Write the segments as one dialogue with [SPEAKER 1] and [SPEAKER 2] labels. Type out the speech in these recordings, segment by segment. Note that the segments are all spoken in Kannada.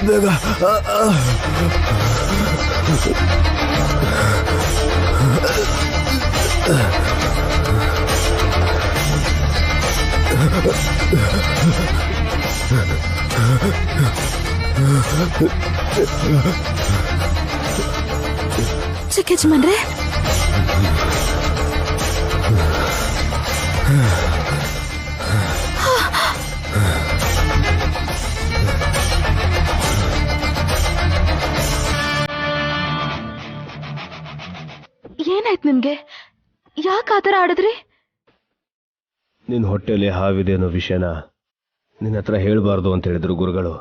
[SPEAKER 1] ಬೇಗ.
[SPEAKER 2] ಚಿಕ್ಕ ಯಜಮಾನ್ರೆ, ಏನಾಯ್ತು ನಿಮ್ಗೆ? ಯಾಕೆ ಆತರ ಆಡಿದ್ರಿ?
[SPEAKER 1] ನಿನ್ ಹೊಟ್ಟೆಯಲ್ಲಿ ಹಾವಿದೆ ಅನ್ನೋ ವಿಷಯನ ನಿನ್ನ ಹತ್ರ ಹೇಳ್ಬಾರ್ದು ಅಂತ ಹೇಳಿದ್ರು ಗುರುಗಳು.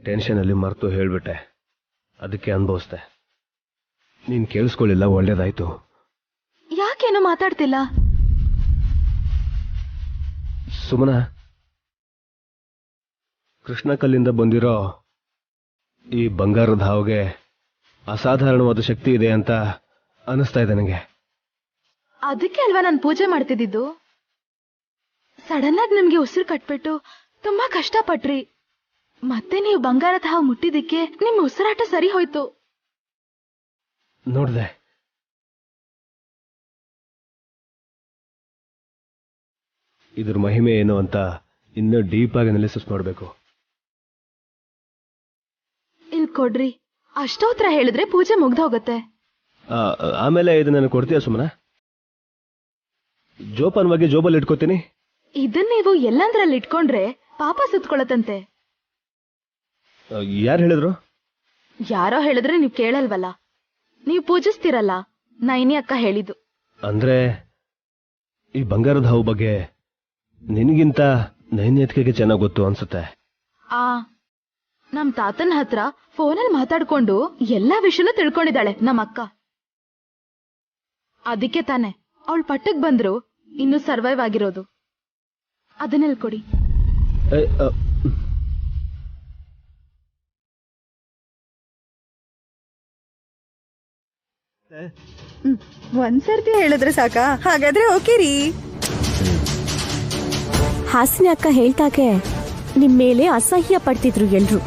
[SPEAKER 1] ಟೆನ್ಷನ್ ಅಲ್ಲಿ ಮರ್ತು ಹೇಳ್ಬಿಟ್ಟೆ, ಅದಕ್ಕೆ ಅನುಭವಿಸ್ದೆ. ನೀನ್ ಕೇಳಿಸ್ಕೊಳ್ಳಿಲ್ಲ, ಒಳ್ಳೇದಾಯ್ತು.
[SPEAKER 2] ಯಾಕೇನು ಮಾತಾಡ್ತಿಲ್ಲ?
[SPEAKER 1] ಸುಮನ, ಕೃಷ್ಣ ಕಲ್ಲಿಂದ ಬಂದಿರೋ ಈ ಬಂಗಾರದ ಹಾವಿಗೆ ಅಸಾಧಾರಣವಾದ ಶಕ್ತಿ ಇದೆ ಅಂತ ಅನಿಸ್ತಾ ಇದೆ ನನಗೆ.
[SPEAKER 2] ಅದಕ್ಕೆ ಅಲ್ವಾ ನಾನು ಪೂಜೆ ಮಾಡ್ತಿದ್ದು. ಸಡನ್ ಆಗಿ ನಿಮ್ಗೆ ಉಸಿರು ಕಟ್ಬಿಟ್ಟು ತುಂಬಾ ಕಷ್ಟಪಟ್ರಿ. ಮತ್ತೆ ನೀವು ಬಂಗಾರದ ಹಾವು ಮುಟ್ಟಿದ್ದಕ್ಕೆ ನಿಮ್ಮ ಉಸಿರಾಟ ಸರಿ ಹೋಯ್ತು.
[SPEAKER 1] ನೋಡ್ದೆ, ಇದ್ರ ಮಹಿಮೆ ಏನು ಅಂತ ಇನ್ನೂ ಡೀಪ್ ಆಗಿ ಅನಾಲಿಸಿಸ್ ಮಾಡಬೇಕು.
[SPEAKER 2] ಇಲ್ ಕೊಡ್ರಿ, ಅಷ್ಟೋತ್ರ ಹೇಳಿದ್ರೆ ಪೂಜೆ ಮುಗ್ದು ಹೋಗುತ್ತೆ.
[SPEAKER 1] ಆಮೇಲೆ ಇದು ನನಗೆ ಕೊಡ್ತೀಯ ಸುಮನ? ಜೋಪಾನವಾಗಿ ಜೋಬಲ್ಲಿ ಇಟ್ಕೋತೀನಿ.
[SPEAKER 2] ಇದನ್ನ ನೀವು ಎಲ್ಲಂದ್ರಲ್ಲಿ ಇಟ್ಕೊಂಡ್ರೆ ಪಾಪ ಸುತ್ಕೊಳತ್ತಂತೆ.
[SPEAKER 1] ಯಾರು ಹೇಳಿದ್ರು?
[SPEAKER 2] ಯಾರೋ ಹೇಳಿದ್ರೆ ನೀವು ಕೇಳಲ್ವಲ್ಲ, ನೀವು ಪೂಜಿಸ್ತಿರಲ್ಲ, ನೈನಿ ಅಕ್ಕ ಹೇಳಿದ್ದು.
[SPEAKER 1] ಅಂದ್ರೆ ಈ ಬಂಗಾರದ ಹಾವು ಬಗ್ಗೆ ನಿನಗಿಂತ ನೈನ್ಯತ್ಕೆಗೆ ಚೆನ್ನಾಗಿ ಗೊತ್ತು ಅನ್ಸುತ್ತೆ.
[SPEAKER 2] ನಮ್ ತಾತನ ಹತ್ರ ಫೋನಲ್ಲಿ ಮಾತಾಡ್ಕೊಂಡು ಎಲ್ಲಾ ವಿಷಯನೂ ತಿಳ್ಕೊಂಡಿದ್ದಾಳೆ ನಮ್ಮ ಅಕ್ಕ. ಅದಕ್ಕೆ ತಾನೆ ಅವಳು ಪಟ್ಟಕ್ ಬಂದ್ರು ಇನ್ನೂ ಸರ್ವೈವ್ ಆಗಿರೋದು. ಅದನ್ನೆಲ್ ಕೊಡಿ.
[SPEAKER 3] ಒಂದ್ಸರ್ತಿ ಹೇಳಿದ್ರೆ ಸಾಕ? ಹಾಗಾದ್ರೆ ಓಕೆ ರೀ.
[SPEAKER 4] ಹಾಸಿನಿ ಅಕ್ಕ ಹೇಳ್ತಾಗೆ ನಿಮ್ ಮೇಲೆ ಅಸಹ್ಯ ಪಡ್ತಿದ್ರು ಎಲ್ರು.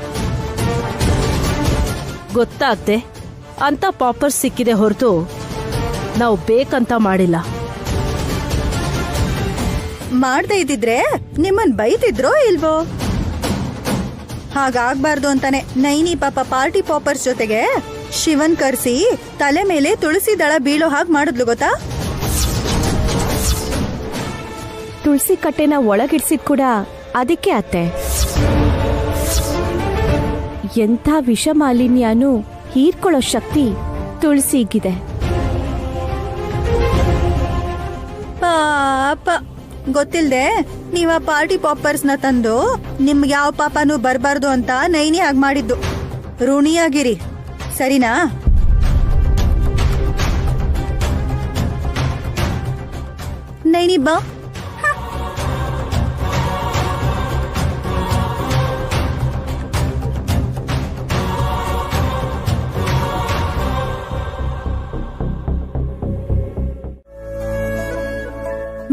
[SPEAKER 5] ಗೊತ್ತಾಗ್ದೆ ಅಂತ ಪಾಪರ್ ಸಿಕ್ಕಿದೆ ಹೊರತು ನಾವು ಬೇಕಂತ ಮಾಡಿಲ್ಲ.
[SPEAKER 3] ಮಾಡ್ದೇ ಇದ್ದಿದ್ರೆ ನಿಮ್ಮನ್ ಬೈತಿದ್ರೋ ಇಲ್ವೋ? ಹಾಗಾಗ್ಬಾರ್ದು ಅಂತಾನೆ ನೈನಿ ಪಾಪ ಪಾರ್ಟಿ ಪಾಪರ್ಸ್ ಜೊತೆಗೆ ಶಿವನ್ ಕರ್ಸಿ ತಲೆ ಮೇಲೆ ತುಳಸಿ ದಳ ಬೀಳೋ ಹಾಗೆ ಮಾಡಿದ್ಲು ಗೊತ್ತಾ?
[SPEAKER 4] ತುಳಸಿ ಕಟ್ಟೆನ ಒಳಗಿಡ್ಸಿದ್ ಕೂಡ ಅದಕ್ಕೆ ಅತ್ತೆ. ಎಂಥ ವಿಷ ಮಾಲಿನ್ಯನೂ ಹೀರ್ಕೊಳ್ಳೋ ಶಕ್ತಿ ತುಳಸಿಗಿದೆ.
[SPEAKER 3] ಪಾಪ ಗೊತ್ತಿಲ್ದೆ ನೀವ ಪಾರ್ಟಿ ಪಾಪರ್ಸ್ ನ ತಂದು ನಿಮ್ಗೆ ಯಾವ ಪಾಪನೂ ಬರ್ಬಾರ್ದು ಅಂತ ನೈನಿ ಹಾಗೆ ಮಾಡಿದ್ದು. ಋಣಿಯಾಗಿರಿ, ಸರಿನಾ? ನೈನಿ ಬಾ.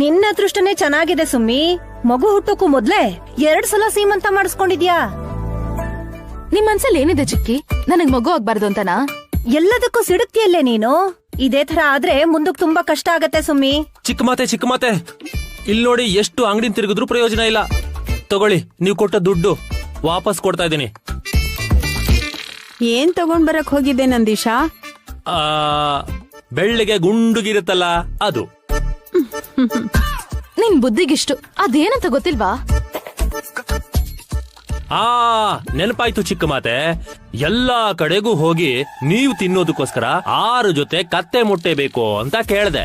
[SPEAKER 5] ನಿನ್ನ ಅದೃಷ್ಟನೇ ಚೆನ್ನಾಗಿದೆ ಸುಮ್ಮಿ. ಮಗು ಹುಟ್ಟೋಕು ಮೊದ್ಲೇ 2 ಸಲ ಸೀಮಂತ ಮಾಡಿಸ್ಕೊಂಡಿದ್ಯಾ.
[SPEAKER 2] ನಿಮ್ ಮನ್ಸಲ್ಲಿ ಏನಿದೆ ಚಿಕ್ಕಿ? ನನಗ್ ಮಗು ಆಗ್ಬಾರ್ದು ಅಂತನಾ?
[SPEAKER 5] ಎಲ್ಲದಕ್ಕೂ ಸಿಡುಕ್ತಿಯಲ್ಲೇ ನೀನು. ಇದೇ ತರ ಆದ್ರೆ ಮುಂದಕ್ಕೆ ತುಂಬಾ ಕಷ್ಟ ಆಗತ್ತೆ ಸುಮ್ಮಿ.
[SPEAKER 6] ಚಿಕ್ಕ ಮಾತೆ ಇಲ್ಲಿ ನೋಡಿ, ಎಷ್ಟು ಅಂಗಡಿ ತಿರುಗಿದ್ರು ಪ್ರಯೋಜನ ಇಲ್ಲ. ತಗೊಳ್ಳಿ, ನೀವು ಕೊಟ್ಟ ದುಡ್ಡು ವಾಪಸ್ ಕೊಡ್ತಾ ಇದ್ದೀನಿ.
[SPEAKER 3] ಏನ್ ತಗೊಂಡ್ ಬರಕ್ ಹೋಗಿದ್ದೆ ನಂದೀಶಾ?
[SPEAKER 6] ಬೆಳ್ಳಿಗೆ ಗುಂಡುಗಿರುತ್ತಲ್ಲ ಅದು.
[SPEAKER 2] ನಿನ್ ಬುದ್ಧಿಗಿಷ್ಟು ಅದೇನಂತ ಗೊತ್ತಿಲ್ವಾ?
[SPEAKER 6] ನೆನಪಾಯ್ತು ಚಿಕ್ಕ ಮಾತೆ. ಎಲ್ಲಾ ಕಡೆಗೂ ಹೋಗಿ ನೀವು ತಿನ್ನೋದಕ್ಕೋಸ್ಕರ 6 ಜೊತೆ ಕತ್ತೆ ಮೊಟ್ಟೆ ಬೇಕು ಅಂತ ಕೇಳ್ದೆ.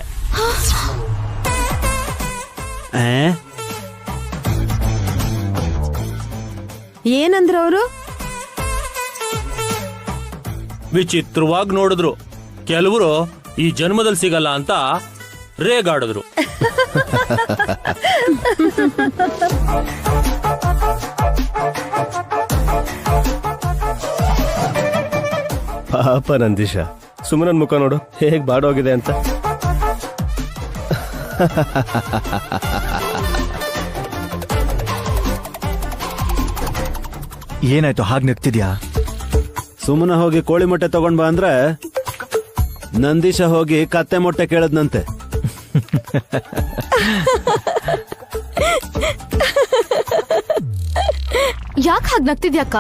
[SPEAKER 3] ಏನಂದ್ರು ಅವರು?
[SPEAKER 6] ವಿಚಿತ್ರವಾಗಿ ನೋಡಿದ್ರು. ಕೆಲವರು ಈ ಜನ್ಮದಲ್ಲಿ ಸಿಗಲ್ಲ ಅಂತ ರೇಗಾಡಿದ್ರು.
[SPEAKER 1] ಪಾಪ ನಂದೀಶ, ಸುಮ್ಮನನ್ ಮುಖ ನೋಡು ಹೇಗ್ ಬಾಡೋಗಿದೆ ಅಂತ.
[SPEAKER 7] ಏನಾಯ್ತು ಹಾಗೆ ನಗ್ತಿದ್ಯಾ?
[SPEAKER 8] ಸುಮ್ಮನೆ ಹೋಗಿ ಕೋಳಿ ಮೊಟ್ಟೆ ತಗೊಂಡ್ ಬಾ ಅಂದ್ರೆ ನಂದೀಶ ಹೋಗಿ ಕತ್ತೆ ಮೊಟ್ಟೆ ಕೇಳದ್ನಂತೆ.
[SPEAKER 2] ಯಾಕೆ ಹಾಗೆ ನಗ್ತಿದ್ಯಾಕ?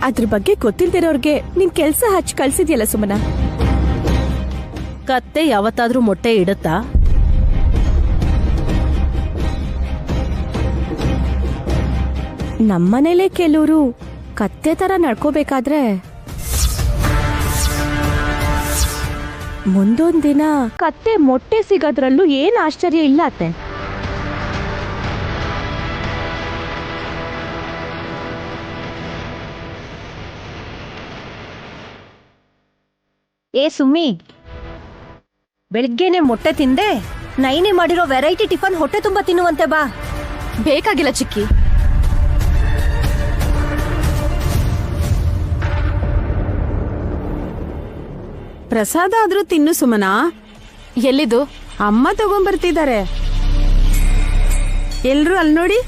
[SPEAKER 4] ಅದ್ರ ಬಗ್ಗೆ ಗೊತ್ತಿಲ್ದಿರೋರ್ಗೆ ನಿನ್ ಕೆಲ್ಸ ಹಚ್ಚಿ ಕಳ್ಸಿದ್ಯಲ್ಲ ಸುಮನ.
[SPEAKER 5] ಕತ್ತೆ ಯಾವತ್ತಾದ್ರೂ ಮೊಟ್ಟೆ ಇಡುತ್ತಾ?
[SPEAKER 4] ನಮ್ಮನೇಲೆ ಕೆಲವರು ಕತ್ತೆ ತರ ನಡ್ಕೋಬೇಕಾದ್ರೆ ಮುಂದೊಂದ್ ದಿನ ಕತ್ತೆ ಮೊಟ್ಟೆ ಸಿಗೋದ್ರಲ್ಲೂ ಏನ್ ಆಶ್ಚರ್ಯ ಇಲ್ಲ ಅತ್ತೆ.
[SPEAKER 5] ಏ ಸುಮ್ಮಿ, ಬೆಳಿಗ್ಗೆನೆ ಮೊಟ್ಟೆ ತಿಂದೆ, ನೈನಿ ಮಾಡಿರೋ ವೆರೈಟಿ ಟಿಫನ್ ಹೊಟ್ಟೆ ತುಂಬಾ ತಿನ್ನುವಂತೆ ಬಾ.
[SPEAKER 2] ಬೇಕಾಗಿಲ್ಲ ಚಿಕ್ಕಿ.
[SPEAKER 3] ಪ್ರಸಾದ ಆದ್ರೂ ತಿನ್ನು ಸುಮನಾ.
[SPEAKER 2] ಎಲ್ಲಿದು?
[SPEAKER 3] ಅಮ್ಮ ತಗೊಂಡ್ಬರ್ತಿದ್ದಾರೆ. ಎಲ್ರು ಅಲ್ಲಿ ನೋಡಿ.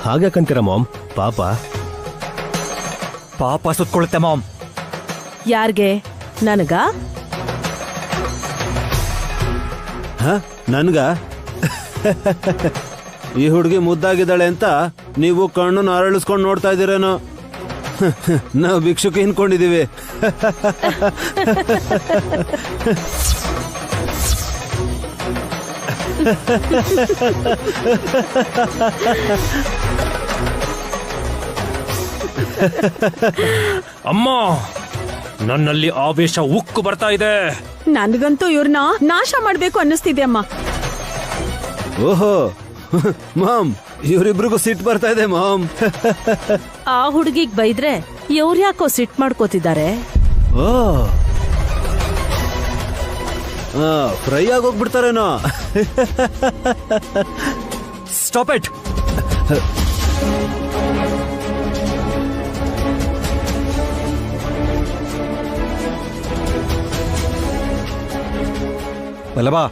[SPEAKER 1] ಹಾಗ್ಯಾಕಂತೀರ ಮಾಮ್? ಪಾಪ
[SPEAKER 7] ಪಾಪ ಸುತ್ಕೊಳುತ್ತೆ ಮಾಮ್.
[SPEAKER 5] ಯಾರ್ಗೆ? ನನಗ?
[SPEAKER 8] ನನ್ಗ? ಈ ಹುಡುಗಿ ಮುದ್ದಾಗಿದ್ದಾಳೆ ಅಂತ ನೀವು ಕಣ್ಣನ್ನು ಅರಳಿಸ್ಕೊಂಡು ನೋಡ್ತಾ ಇದ್ದೀರೇನೋ? ನಾವು ಭಿಕ್ಷುಕಿ ಅನ್ಕೊಂಡಿದೀವಿ.
[SPEAKER 6] ಅಮ್ಮ, ನನ್ನಲ್ಲಿ ಆವೇಶ ಉಕ್ಕು ಬರ್ತಾ ಇದೆ.
[SPEAKER 3] ನನ್ಗಂತೂ ಇವ್ರನ್ನ ನಾಶ ಮಾಡ್ಬೇಕು ಅನ್ನಿಸ್ತಿದೆ ಅಮ್ಮ.
[SPEAKER 8] ಓಹೋ ಮಾಮ್, ಇವರಿಬ್ರಿಗೂ ಸಿಟ್ಟು ಬರ್ತಾ ಇದೆ ಮಾಮ್.
[SPEAKER 5] ಆ ಹುಡುಗಿಗ್ ಬೈದ್ರೆ ಇವ್ರು ಯಾಕೋ ಸಿಟ್ ಮಾಡ್ಕೋತಿದ್ದಾರೆ?
[SPEAKER 8] ಓ, ಫ್ರೈ ಆಗೋಗ್ಬಿಡ್ತಾರೇನೋ.
[SPEAKER 7] Stop it. ಬಲಬಾ,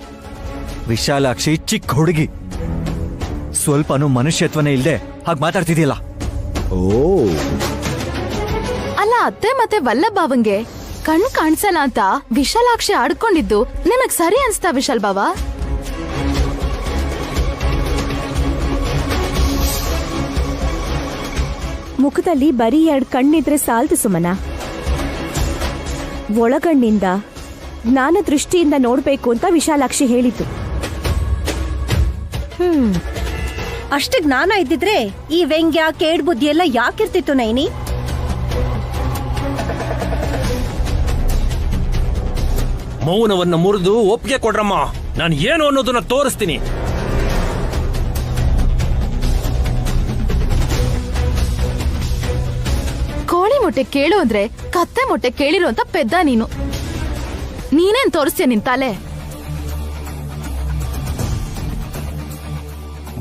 [SPEAKER 7] ವಿಶಾಲಾಕ್ಷಿ ಚಿಕ್ಕ ಹುಡುಗಿ, ಸ್ವಲ್ಪನೂ ಮನುಷ್ಯತ್ವನೇ ಇಲ್ದೆ ಹಾಗೆ ಮಾತಾಡ್ತಿದ್ಯಲ್ಲ.
[SPEAKER 8] ಓ,
[SPEAKER 2] ಅಲ್ಲ ಅತ್ತೆ ಮತ್ತೆ ವಲ್ಲಭಾವಂಗೆ ಕಣ್ ಕಾಣಿಸಲ್ಲ ಅಂತ ವಿಶಾಲಾಕ್ಷಿ ಆಡ್ಕೊಂಡಿದ್ದು ನಿಮಗ್ ಸರಿ ಅನ್ಸ್ತಾ ವಿಶಾಲ್ ಬಾವ?
[SPEAKER 4] ಮುಖದಲ್ಲಿ ಬರೀ 2 ಕಣ್ಣಿದ್ರೆ ಸಾಲ್ದು ಸುಮನ. ಒಳಗಣ್ಣಿಂದ ಜ್ಞಾನ ದೃಷ್ಟಿಯಿಂದ ನೋಡ್ಬೇಕು ಅಂತ ವಿಶಾಲಾಕ್ಷಿ ಹೇಳಿದ್ದು.
[SPEAKER 5] ಅಷ್ಟು ಜ್ಞಾನ ಇದ್ದಿದ್ರೆ ಈ ವ್ಯಂಗ್ಯ ಕೇಡ್ ಬುದ್ಧಿ ಎಲ್ಲ ಯಾಕಿರ್ತಿತ್ತು ನೈನಿ?
[SPEAKER 6] ಮೌನವನ್ನ ಮುರಿದು ಒಪ್ಪಿಗೆ ಕೊಡ್ರಮ್ಮ. ನಾನು ಏನು ಅನ್ನೋದನ್ನ ತೋರಿಸ್ತೀನಿ.
[SPEAKER 2] ಕೋಳಿ ಮೊಟ್ಟೆ ಕೇಳು ಅಂದ್ರೆ ಕತ್ತೆ ಮೊಟ್ಟೆ ಕೇಳಿರೋ ಅಂತ ಪೆದ್ದ ನೀನು. ನೀನೇನ್ ತೋರಿಸ್ತೀಯ ನಿನ್ ತಲೆ?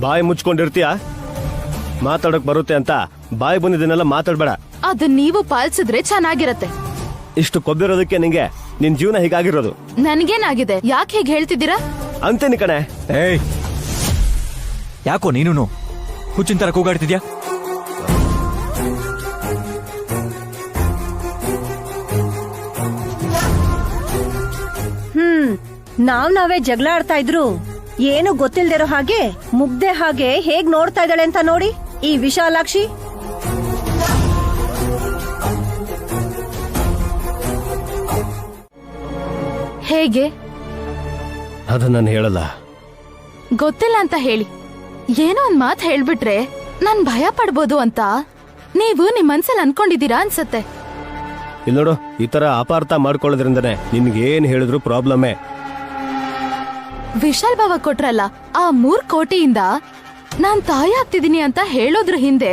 [SPEAKER 1] ಬಾಯಿ ಮುಚ್ಕೊಂಡಿರ್ತೀಯ? ಮಾತಾಡಕ್ ಬರುತ್ತೆ ಅಂತ ಬಾಯಿ ಬಂದಿದ್ದನ್ನೆಲ್ಲ ಮಾತಾಡ್ಬೇಡ.
[SPEAKER 2] ಅದನ್ನ ನೀವು ಪಾಲಿಸಿದ್ರೆ ಚೆನ್ನಾಗಿರತ್ತೆ.
[SPEAKER 1] ಇಷ್ಟು ಕೊಬ್ಬಿರೋದಕ್ಕೆ ನಿಂಗೆ ನಿನ್ ಜೀವನ ಹೀಗಾಗಿರೋದು.
[SPEAKER 2] ನನ್ಗೇನಾಗಿದೆ? ಯಾಕೆ ಹೀಗೆ ಹೇಳ್ತಿದ್ದೀರಾ?
[SPEAKER 1] ಅಂತೀನಿ ಕಣೆ.
[SPEAKER 7] ಏಯ್, ಯಾಕೋ ನೀನು ಹುಚ್ಚಿನ ತರ ಕೂಗಾಡ್ತಿದ್ಯಾ?
[SPEAKER 5] ನಾವೇ ಜಗಳ ಆಡ್ತಾ ಇದ್ರು ಏನು ಗೊತ್ತಿಲ್ದಿರೋ ಹಾಗೆ ಮುಗ್ದೆ ಹಾಗೆ ಹೇಗ್ ನೋಡ್ತಾ ಇದ್ದಾಳೆ ಅಂತ ನೋಡಿ ಈ ವಿಶಾಲಾಕ್ಷಿ.
[SPEAKER 2] ಹೇಗೆ?
[SPEAKER 1] ಅದನ್ನ ನಾನು ಹೇಳಲ್ಲ.
[SPEAKER 2] ಗೊತ್ತಿಲ್ಲ ಅಂತ ಹೇಳಿ. ಏನೋ ಒಂದ್ ಮಾತು ಹೇಳ್ಬಿಟ್ರೆ ನಾನ್ ಭಯ ಪಡ್ಬೋದು ಅಂತ ನೀವು ನಿಮ್ ಮನ್ಸಲ್ಲಿ ಅನ್ಕೊಂಡಿದ್ದೀರಾ ಅನ್ಸತ್ತೆ.
[SPEAKER 1] ಇಲ್ಲಿ ನೋಡು, ಈ ತರ ಅಪಾರ್ಥ ಮಾಡ್ಕೊಳ್ಳೋದ್ರಿಂದನೇ ನಿನ್ಗೇನ್ ಹೇಳಿದ್ರು ಪ್ರಾಬ್ಲಮ್ಮೇ.
[SPEAKER 2] ವಿಶಾಲ್ ಬಾವ ಕೊಟ್ರಲ್ಲ ಆ 3 ಕೋಟಿಯಿಂದ ನಾನ್ ತಾಯಿ ಆಗ್ತಿದೀನಿ ಅಂತ ಹೇಳೋದ್ರ ಹಿಂದೆ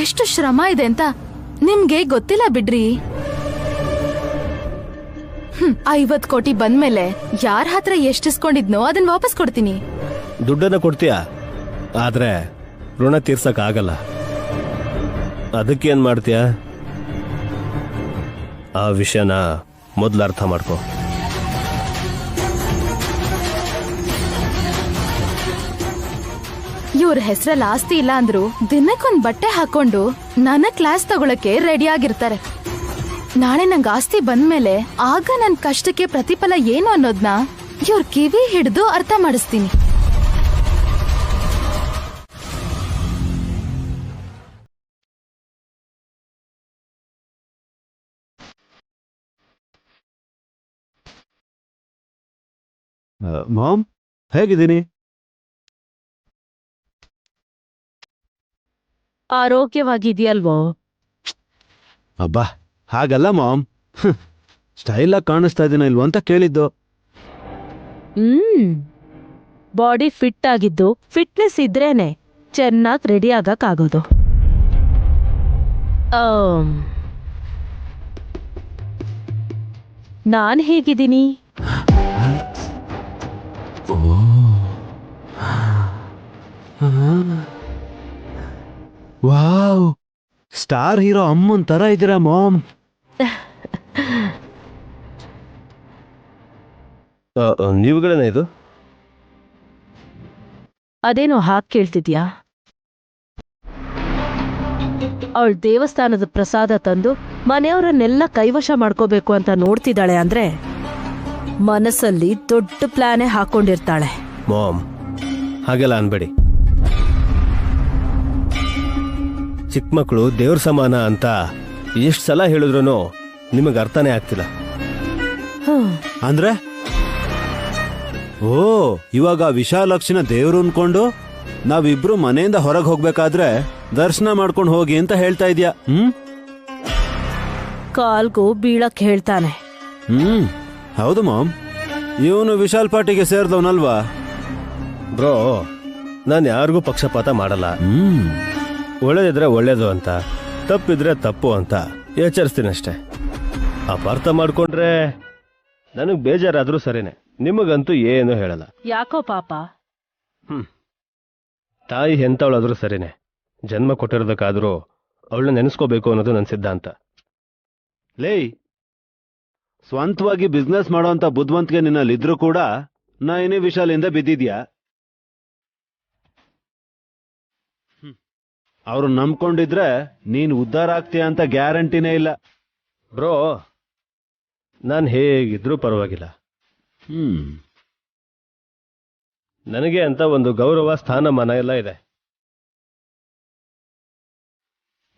[SPEAKER 2] ಎಷ್ಟು ಶ್ರಮ ಇದೆ ಅಂತ ನಿಮ್ಗೆ ಗೊತ್ತಿಲ್ಲ ಬಿಡ್ರಿ. 50 ಕೋಟಿ ಬಂದ್ಮೇಲೆ ಯಾರ ಹತ್ರ ಎಷ್ಟಿಸ್ಕೊಂಡಿದ್ನೋ ಅದನ್ನ ವಾಪಸ್ ಕೊಡ್ತೀನಿ.
[SPEAKER 1] ದುಡ್ಡನ್ನ ಕೊಡ್ತೀಯ, ಆದ್ರೆ ಋಣ ತೀರ್ಸಕ್ ಆಗಲ್ಲ. ಅದಕ್ಕೇನ್ ಮಾಡ್ತೀಯ? ಆ ವಿಷಯನ ಮೊದ್ಲು ಅರ್ಥ ಮಾಡ್ಕೋ.
[SPEAKER 2] ಇವ್ರ ಹೆಸರಲ್ಲಿ ಆಸ್ತಿ ಇಲ್ಲ ಅಂದ್ರು ದಿನಕ್ಕೊಂದ್ ಬಟ್ಟೆ ಹಾಕೊಂಡು ನನ್ನ ಕ್ಲಾಸ್ ತಗೊಳಕ್ಕೆ ರೆಡಿ ಆಗಿರ್ತಾರೆ. ನಾಳೆ ನಂಗೆ ಆಸ್ತಿ ಬಂದ್ಮೇಲೆ ಆಗ ನನ್ ಕಷ್ಟಕ್ಕೆ ಪ್ರತಿಫಲ ಏನು ಅನ್ನೋದ್ನ ಇವ್ರ ಕಿವಿ ಹಿಡಿದು ಅರ್ಥ ಮಾಡಿಸ್ತೀನಿ.
[SPEAKER 8] ಮಾಮ್, ಹೇಗಿದ್ದೀನಿ?
[SPEAKER 9] ಆರೋಗ್ಯವಾಗಿದೆಯಲ್ವೋ?
[SPEAKER 8] ಅಬ್ಬಾ, ಹಾಗಲ್ಲ ಮಾಮ್. ಸ್ಟೈಲಾಗಿ ಕಾಣಿಸ್ತಾ ಇದೀನ ಇಲ್ವೋ ಅಂತ ಕೇಳಿದ್ದು.
[SPEAKER 9] ಬಾಡಿ ಫಿಟ್ ಆಗಿದ್ದು, ಫಿಟ್ನೆಸ್ ಇದ್ರೇನೆ ಚೆನ್ನಾಗಿ ರೆಡಿ ಆಗಕ್ಕಾಗೋದು. ನಾನ್ ಹೇಗಿದ್ದೀನಿ?
[SPEAKER 8] ವಾವ್, ಸ್ಟಾರ್ ಹೀರೋ ಅಮ್ಮನ್ ತರ ಇದ್ದೀರಾ ಮಾಮ್.
[SPEAKER 1] ನೀವುಗಳೇನ ಇದು?
[SPEAKER 9] ಅದೇನೋ ಹಾಗೆ ಕೇಳ್ತಿದ್ಯಾ? ಅವಳು ದೇವಸ್ಥಾನದ ಪ್ರಸಾದ ತಂದು ಮನೆಯವರನ್ನೆಲ್ಲ ಕೈವಶ ಮಾಡ್ಕೋಬೇಕು ಅಂತ ನೋಡ್ತಿದ್ದಾಳೆ ಅಂದ್ರೆ ಮನಸ್ಸಲ್ಲಿ ದೊಡ್ಡ ಪ್ಲಾನೇ ಹಾಕೊಂಡಿರ್ತಾಳೆ.
[SPEAKER 1] ಮಾಮ್, ಹಾಗೆಲ್ಲ ಅನ್ಬೇಡಿ. ಚಿಕ್ಕ ಮಕ್ಕಳು ದೇವ್ರ ಸಮಾನ ಅಂತ ಎಷ್ಟು ಸಲ ಹೇಳಿದ್ರು ನಿಮಗೆ ಅರ್ಥನೇ ಆಗ್ತಿಲ್ಲ.
[SPEAKER 8] ಅಂದ್ರೆ ಓ, ಇವಾಗ ವಿಶಾಲಾಕ್ಷಿನ ದೇವ್ರು ಅನ್ಕೊಂಡು ನಾವಿಬ್ರು ಮನೆಯಿಂದ ಹೊರಗೆ ಹೋಗ್ಬೇಕಾದ್ರೆ ದರ್ಶನ ಮಾಡ್ಕೊಂಡು ಹೋಗಿ ಅಂತ ಹೇಳ್ತಾ ಇದ್ಯಾ?
[SPEAKER 9] ಕಾಲ್ಗೂ ಬೀಳಕ್ ಹೇಳ್ತಾನೆ.
[SPEAKER 8] ಹೌದು ಮಾಮ್, ಇವನು ವಿಶಾಲ್ ಪಾರ್ಟಿಗೆ ಸೇರಿದವನಲ್ವಾ?
[SPEAKER 1] ಬ್ರೋ, ನಾನು ಯಾರಿಗೂ ಪಕ್ಷಪಾತ ಮಾಡಲ್ಲ. ಒಳ್ಳೇದಿದ್ರೆ ಒಳ್ಳೇದು ಅಂತ, ತಪ್ಪಿದ್ರೆ ತಪ್ಪು ಅಂತ ಎಚ್ಚರಿಸ್ತೀನಿ ಅಷ್ಟೇ. ಅಪಾರ್ಥ ಮಾಡ್ಕೊಂಡ್ರೆ ನನಗ್ ಬೇಜಾರಾದ್ರೂ ಸರಿನೇ, ನಿಮಗಂತೂ ಏನು ಹೇಳಲ್ಲ.
[SPEAKER 9] ಯಾಕೋ ಪಾಪ?
[SPEAKER 1] ತಾಯಿ ಎಂತವಳಾದ್ರೂ ಸರಿನೇ, ಜನ್ಮ ಕೊಟ್ಟಿರೋದಕ್ಕಾದ್ರೂ ಅವಳನ್ನ ನೆನೆಸ್ಕೋಬೇಕು ಅನ್ನೋದು ನನ್ನ ಸಿದ್ಧಾಂತ.
[SPEAKER 8] ಲೇ, ಸ್ವಂತವಾಗಿ ಬಿಸ್ನೆಸ್ ಮಾಡೋಂತ ಬುದ್ಧಿವಂತಿಕೆ ನಿನ್ನಲ್ಲಿದ್ರು ಕೂಡ ನಾ ಏನೇ ವಿಶಾಲಿಂದ ಬಿದ್ದಿದ್ಯಾ? ಅವ್ರು ನಂಬ್ಕೊಂಡಿದ್ರೆ ನೀನ್ ಉದ್ಧಾರ ಆಗ್ತೀಯ ಅಂತ ಗ್ಯಾರಂಟಿನೇ ಇಲ್ಲ.
[SPEAKER 1] ಬ್ರೋ, ನಾನು ಹೇಗಿದ್ರೂ ಪರವಾಗಿಲ್ಲ. ನನಗೆ ಅಂತ ಒಂದು ಗೌರವ, ಸ್ಥಾನಮಾನ ಎಲ್ಲ ಇದೆ.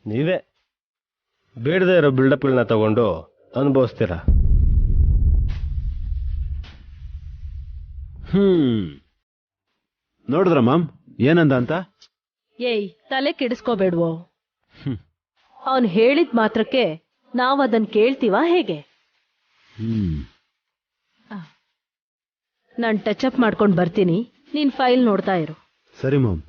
[SPEAKER 1] ನೀವೇ ಬೇಡದೇ ಇರೋ ಬಿಲ್ಡಪ್ಗಳನ್ನ ತಗೊಂಡು ಅನುಭವಿಸ್ತೀರ.
[SPEAKER 8] ನೋಡಿದ್ರ ಮಾಮ್ ಏನಂದ ಅಂತ?
[SPEAKER 9] ಏಯ್, ತಲೆ ಕೆಡಿಸ್ಕೋಬೇಡ್ವೋ. ಅವನ್ ಹೇಳಿದ ಮಾತ್ರಕ್ಕೆ ನಾವ್ ಅದನ್ ಕೇಳ್ತೀವ ಹೇಗೆ? ನಾನ್ ಟಚ್ ಅಪ್ ಮಾಡ್ಕೊಂಡ್ ಬರ್ತೀನಿ, ನೀನ್ ಫೈಲ್ ನೋಡ್ತಾ ಇರು.
[SPEAKER 8] ಸರಿ ಮಾಮ್.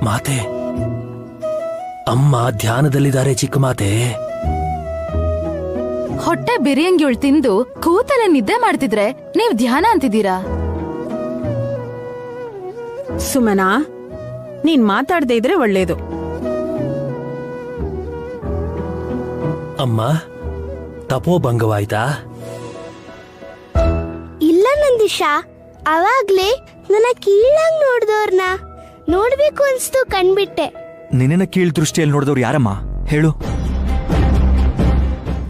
[SPEAKER 6] ಮಾತೆ, ಅಮ್ಮ ಧ್ಯಾನದಲ್ಲಿದ್ದಾರೆ. ಚಿಕ್ಕ ಮಾತೆ,
[SPEAKER 2] ಹೊಟ್ಟೆ ಬಿರಿಯಂಗಿಳ್ ತಿಂದು ಕೂತಲೆ ನಿದ್ದೆ ಮಾಡ್ತಿದ್ರೆ ನೀವ್ ಧ್ಯಾನ ಅಂತಿದ್ದೀರಾ?
[SPEAKER 10] ಸುಮನಾ, ನೀನ್ ಮಾತಾಡದೇ ಇದ್ರೆ ಒಳ್ಳೇದು.
[SPEAKER 6] ಅಮ್ಮ, ತಪೋಭಂಗವಾಯ್ತಾ?
[SPEAKER 11] ಇಲ್ಲ ನಂದಿಶಾ, ಅವಾಗ್ಲೇ ನನ್ನ ಕೀಳಾಗ್ ನೋಡ್ದವ್ರನ್ನ ನೋಡ್ಬೇಕು ಅನ್ಸ್ತು, ಕಣ್ಬಿಟ್ಟೆ.
[SPEAKER 7] ನಿನ್ನ ಕೀಳ್ ದೃಷ್ಟಿಯಲ್ಲಿ ನೋಡಿದವ್ರು ಯಾರಮ್ಮ ಹೇಳು?